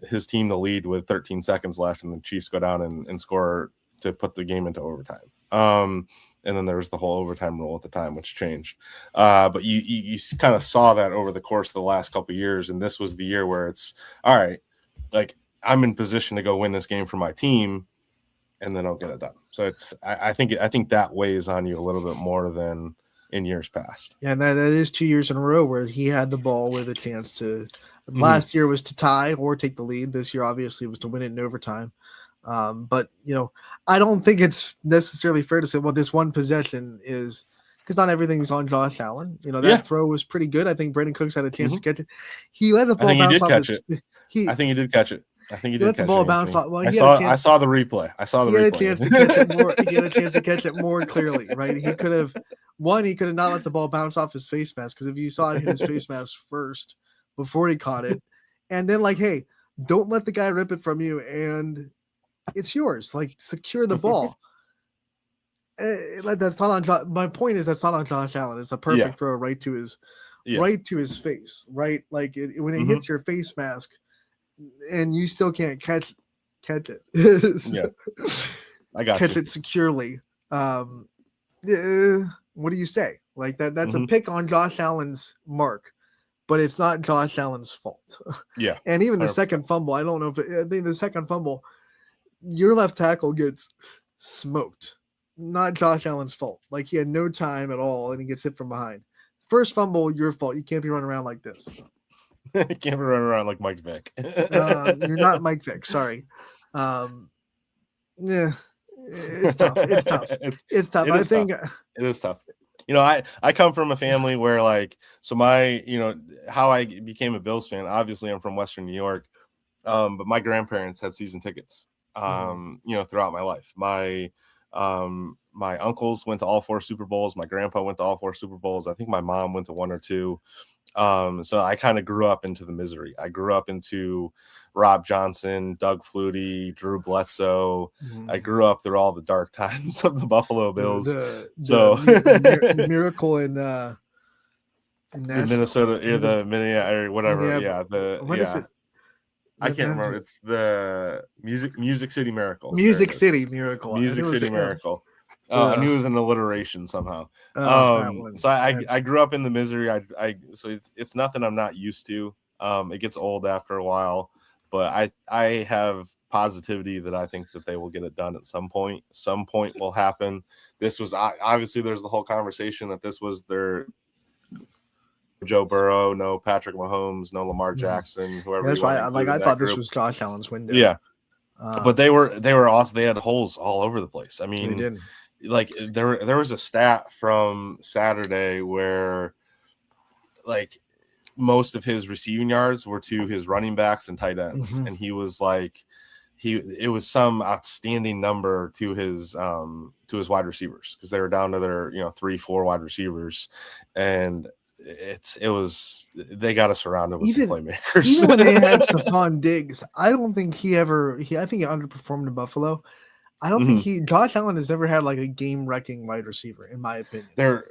his team the lead with 13 seconds left, and the Chiefs go down and score to put the game into overtime. And then there was the whole overtime rule at the time, which changed. But you kind of saw that over the course of the last couple of years, and this was the year where it's all right, like I'm in position to go win this game for my team, and then I'll get it done. So I think that weighs on you a little bit more than in years past. Yeah, and that is 2 years in a row where he had the ball with a chance to. Last year was to tie or take the lead. This year, obviously, was to win it in overtime. But, you know, I don't think it's necessarily fair to say, well, this one possession is because not everything's on Josh Allen. You know, that throw was pretty good. I think Brandon Cooks had a chance to catch it. He let the ball bounce off his. I think he did catch it. I think he did let catch the ball it. bounce off. Well, I saw the replay. He had a chance to catch it more. He had a chance to catch it more clearly, right? He could have not let the ball bounce off his face mask, because if you saw it hit his face mask first before he caught it, and then like, hey, don't let the guy rip it from you, and it's yours. Like, secure the ball. That's not on. My point is that's not on Josh Allen. It's a perfect throw right to his face, right? Like when it hits your face mask, and you still can't catch it. I got catch it securely. What do you say? Like that's a pick on Josh Allen's mark, but it's not Josh Allen's fault. Yeah. And even the second fumble, I don't know if I think the second fumble, your left tackle gets smoked. Not Josh Allen's fault. Like, he had no time at all, and he gets hit from behind. First fumble, your fault. You can't be running around like this. You can't be running around like Mike Vick. You're not Mike Vick. Sorry. Yeah, it's tough. It's tough. It's tough. I think it is tough. You know, I come from a family where, like, so how I became a Bills fan, obviously I'm from Western New York, but my grandparents had season tickets, throughout my life. My uncles went to all 4 Super Bowls. My grandpa went to all 4 Super Bowls. I think my mom went to 1 or 2. So I kind of grew up into the misery. I grew up into Rob Johnson, Doug Flutie, Drew Bledsoe. I grew up through all the dark times of the Buffalo Bills. The miracle in Minnesota, the Minneapolis, or whatever. Is it? I can't remember. It's the Music City Miracle. Music City Miracle. Music City Miracle. I knew it was an alliteration somehow. So I grew up in the misery. So it's nothing I'm not used to. It gets old after a while, but I have positivity that I think that they will get it done at some point. Some point will happen. This was obviously there's the whole conversation that this was their Joe Burrow, no Patrick Mahomes, no Lamar Jackson, whoever. That's why I thought this was Josh Allen's window. Yeah. But they were awesome. They had holes all over the place. I mean, they did. Like there was a stat from Saturday where, like, most of his receiving yards were to his running backs and tight ends, and he was like, it was some outstanding number to his wide receivers, because they were down to their 3-4 wide receivers, and they got us surrounded with some playmakers. Even when they had Stephon Diggs, I don't think I think he underperformed in Buffalo. I don't think Josh Allen has never had like a game wrecking wide receiver, in my opinion. Their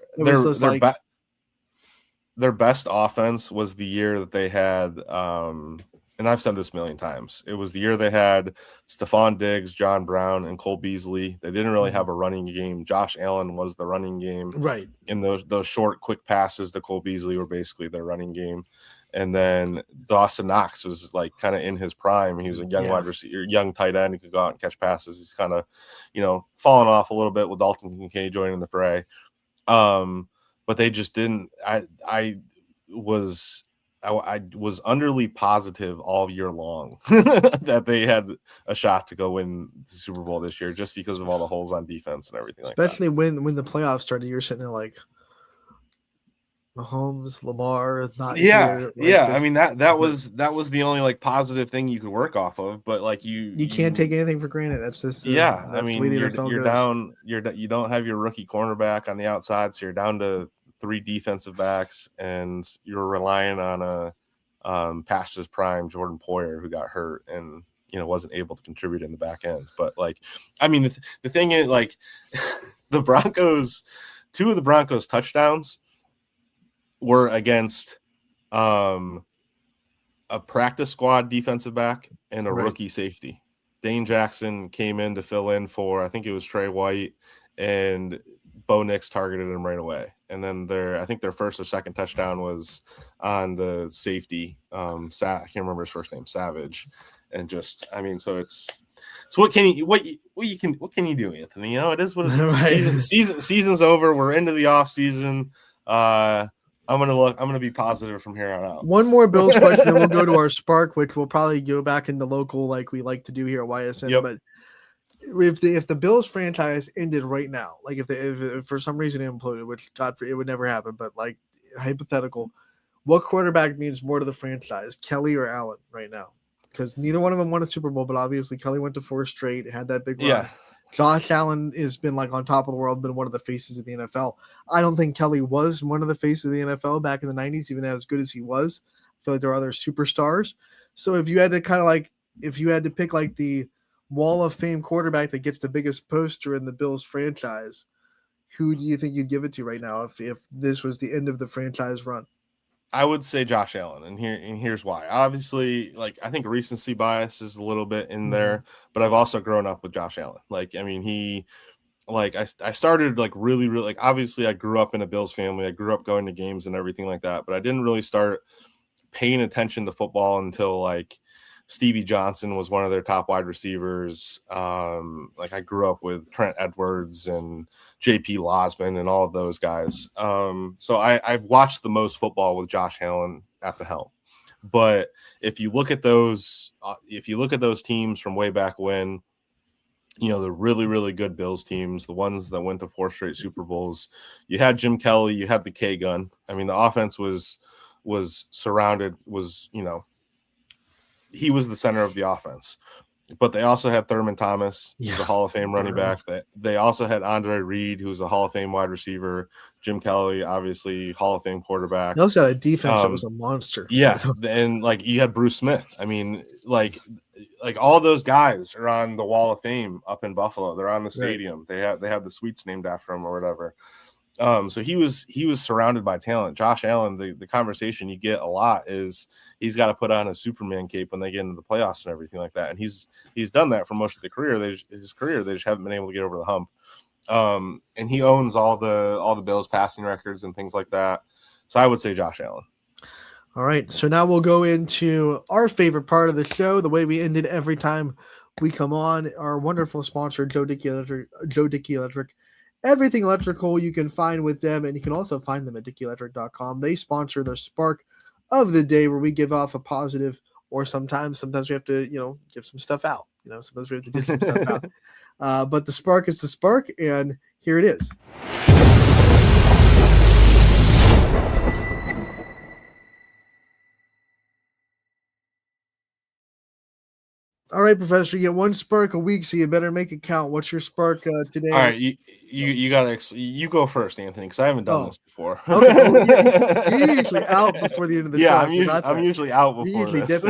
best offense was the year that they had, and I've said this a million times, it was the year they had Stephon Diggs, John Brown, and Cole Beasley. They didn't really have a running game. Josh Allen was the running game. Right. And those short, quick passes to Cole Beasley were basically their running game. And then Dawson Knox was like kind of in his prime. He was a young wide receiver, young tight end. He could go out and catch passes. He's kind of, falling off a little bit with Dalton Kincaid joining the fray. But they just didn't. I was underly positive all year long that they had a shot to go win the Super Bowl this year, just because of all the holes on defense and everything. Especially when the playoffs started, you're sitting there like, Mahomes, Lamar, not here. I mean that was the only like positive thing you could work off of, but like you can't take anything for granted. That's just I mean you're down. You don't have your rookie cornerback on the outside, so you're down to 3 defensive backs, and you're relying on a past his prime Jordan Poyer, who got hurt, and wasn't able to contribute in the back end. But like, I mean, the thing is, like, the Broncos, 2 of the Broncos touchdowns were against a practice squad defensive back and a rookie safety. Dane Jackson came in to fill in for, I think it was Trey White, and Bo Nix targeted him right away. And then I think their first or second touchdown was on the safety. I can't remember his first name, Savage. And just, I mean, so what can you do, Anthony? It is what it is. Season's over. We're into the off season. I'm gonna be positive from here on out. One more Bills question, then we'll go to our Spark, which we'll probably go back into local like we like to do here at YSN. Yep. But if the Bills franchise ended right now, like if for some reason it imploded, which God forbid, it would never happen, but like hypothetical, what quarterback means more to the franchise, Kelly or Allen right now? Because neither one of them won a Super Bowl, but obviously Kelly went to 4 straight, had that big run. Yeah. Josh Allen has been like on top of the world, been one of the faces of the NFL. I don't think Kelly was one of the faces of the NFL back in the 90s, even as good as he was. I feel like there are other superstars. So if you had to pick like the Wall of Fame quarterback that gets the biggest poster in the Bills franchise, who do you think you'd give it to right now if this was the end of the franchise run? I would say Josh Allen, and here's why. Obviously, like, I think recency bias is a little bit in there, but I've also grown up with Josh Allen. Like, I mean, I started like really, like, obviously I grew up in a Bills family. I grew up going to games and everything like that, but I didn't really start paying attention to football until like Stevie Johnson was one of their top wide receivers. Like, I grew up with Trent Edwards and JP Losman and all of those guys. So I've watched the most football with Josh Allen at the helm. But if you look at those teams from way back when, the really, really good Bills teams, the ones that went to 4 straight Super Bowls, you had Jim Kelly, you had the K gun. I mean, the offense was surrounded, he was the center of the offense. But they also had Thurman Thomas, who's a Hall of Fame running back. They also had Andre Reed, who's a Hall of Fame wide receiver. Jim Kelly, obviously, Hall of Fame quarterback. They also had a defense that was a monster. Yeah, and like you had Bruce Smith. I mean, like all those guys are on the Wall of Fame up in Buffalo. They're on the stadium. Right. They have the suites named after him or whatever. So he was surrounded by talent. Josh Allen, the conversation you get a lot is he's got to put on a Superman cape when they get into the playoffs and everything like that. And he's done that for most of his career. They just haven't been able to get over the hump. And he owns all the Bills passing records and things like that. So I would say Josh Allen. All right. So now we'll go into our favorite part of the show, the way we end it every time we come on. Our wonderful sponsor, Joe Dickey Electric. Everything electrical you can find with them, and you can also find them at DickeyElectric.com. They sponsor the Spark of the Day, where we give off a positive, or sometimes we have to, give some stuff out. Sometimes we have to get some stuff out. But the Spark is the Spark, and here it is. All right, Professor, you get 1 spark a week, so you better make it count. What's your spark today? All right, you gotta you go first, Anthony, because I haven't done this before. Okay, well, you're usually out before the end of the show. I'm usually out before this.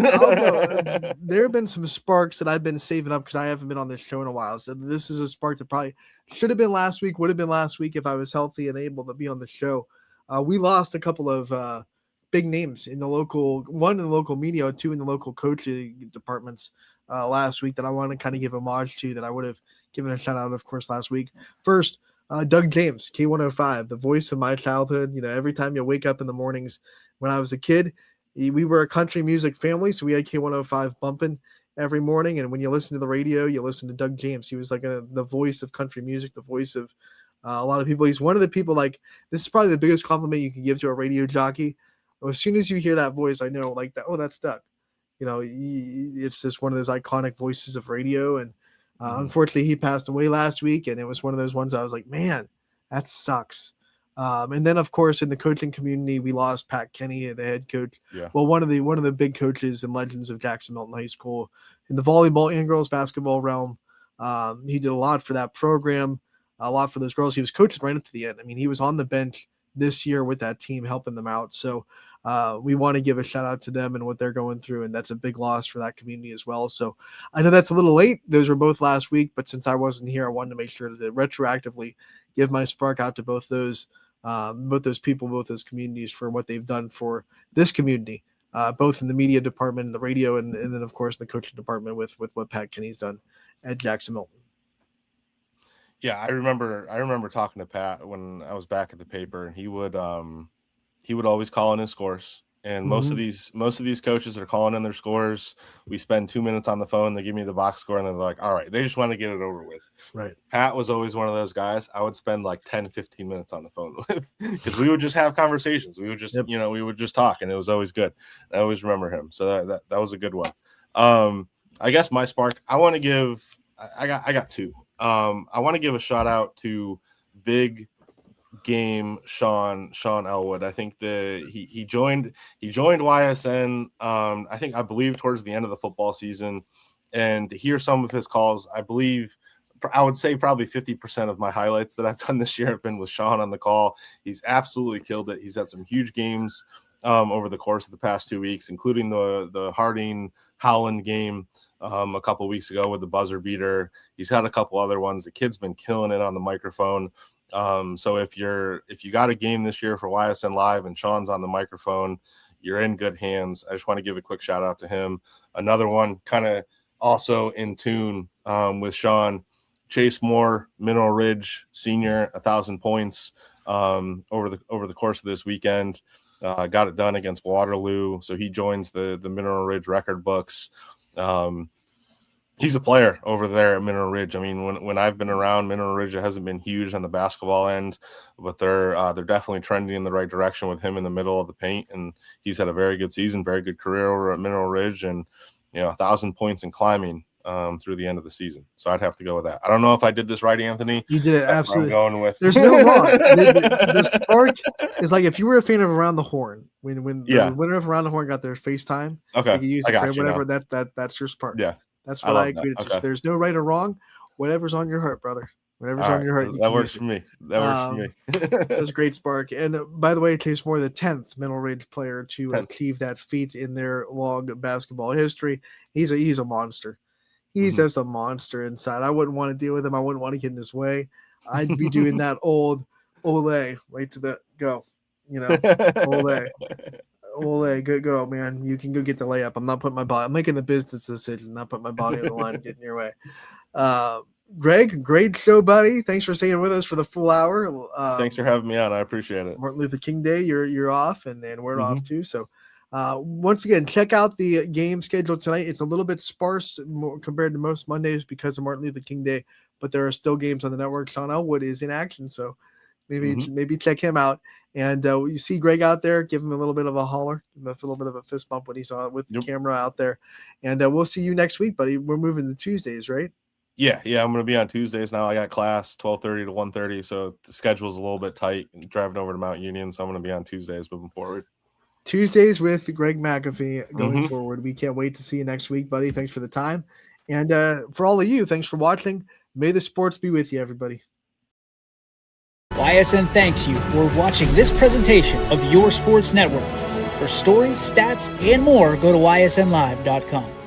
There have been some sparks that I've been saving up because I haven't been on this show in a while. So this is a spark that probably should have been last week, would have been last week if I was healthy and able to be on the show. We lost a couple of big names in the local, one in the local media, 2 in the local coaching departments last week that I want to kind of give homage to, that I would have given a shout out, of course, last week. First, Doug James, K105, the voice of my childhood. Every time you wake up in the mornings when I was a kid, we were a country music family, so we had K105 bumping every morning. And when you listen to the radio, you listen to Doug James. He was like the voice of country music, the voice of a lot of people. He's one of the people, like, this is probably the biggest compliment you can give to a radio jockey. As soon as you hear that voice, I know, like, that. Oh, that's Doug. It's just one of those iconic voices of radio. And unfortunately, he passed away last week, and it was one of those ones I was like, man, that sucks. And then, of course, in the coaching community, we lost Pat Kenny, the head coach. Yeah. Well, one of the big coaches and legends of Jackson Milton High School in the volleyball and girls basketball realm. He did a lot for that program, a lot for those girls. He was coaching right up to the end. I mean, he was on the bench this year with that team, helping them out. So we want to give a shout out to them and what they're going through, and that's a big loss for that community as well. So I know that's a little late. Those were both last week, but since I wasn't here, I wanted to make sure to retroactively give my spark out to both those people, both those communities for what they've done for this community, both in the media department and the radio, and then of course the coaching department with what Pat Kenny's done at Jackson Milton. Yeah, I remember talking to Pat when I was back at the paper, and he would always call in his scores. And most of these coaches are calling in their scores. We spend 2 minutes on the phone. They give me the box score, and they're like, all right, they just want to get it over with. Right. Pat was always one of those guys I would spend like 10, 15 minutes on the phone with, because we would just have conversations. We would just, we would just talk, and it was always good. I always remember him. So that was a good one. I guess my spark, I want to give, I got two. I want to give a shout out to big game Sean Elwood. I think he joined YSN I believe towards the end of the football season, and to hear some of his calls, I would say probably 50% of my highlights that I've done this year have been with Sean on the call. He's absolutely killed it. He's had some huge games over the course of the past 2 weeks, including the Harding Howland game a couple weeks ago with the buzzer beater. He's had a couple other ones. The kid's been killing it on the microphone. So if you got a game this year for YSN Live and Sean's on the microphone, you're in good hands. I just want to give a quick shout out to him. Another one kind of also in tune with Sean, Chase Moore, Mineral Ridge senior, 1,000 points over the course of this weekend. Got it done against Waterloo. So he joins the Mineral Ridge record books. He's a player over there at Mineral Ridge. I mean, when I've been around, Mineral Ridge hasn't been huge on the basketball end, but they're definitely trending in the right direction with him in the middle of the paint. And he's had a very good season, very good career over at Mineral Ridge, and 1,000 points and climbing through the end of the season. So I'd have to go with that. I don't know if I did this right, Anthony. You did it absolutely. I'm going with. There's no wrong. The spark is like if you were a fan of Around the Horn, when the winner of Around the Horn got their FaceTime, okay, you could use it for whatever. That's your spark. Yeah. That's what I agree with. There's no right or wrong. Whatever's on your heart, brother. Whatever's on your heart. That works for me. That's a great spark. And by the way, Chase Moore, the 10th Mineral Ridge player to achieve that feat in their long basketball history. He's a monster. He's just a monster inside. I wouldn't want to deal with him. I wouldn't want to get in his way. I'd be doing that old Ole right to the go. Ole, good go, man. You can go get the layup. I'm not putting my body. I'm making the business decision, not putting my body on the line and getting in your way. Greg, great show, buddy. Thanks for staying with us for the full hour. Thanks for having me on. I appreciate it. Martin Luther King Day, you're off, and we're off too. So, once again, check out the game schedule tonight. It's a little bit sparse compared to most Mondays because of Martin Luther King Day, but there are still games on the network. Sean Elwood is in action, so maybe check him out. And you see Greg out there, give him a little bit of a holler, give him a little bit of a fist bump when he's on with the camera out there. And we'll see you next week, buddy. We're moving to Tuesdays, right? Yeah. I'm going to be on Tuesdays now. I got class 12:30 to 1:30, so the schedule's a little bit tight. Driving over to Mount Union, so I'm going to be on Tuesdays moving forward. Tuesdays with Greg McAfee going forward. We can't wait to see you next week, buddy. Thanks for the time. And for all of you, thanks for watching. May the sports be with you, everybody. YSN thanks you for watching this presentation of your sports network. For stories, stats, and more, go to ysnlive.com.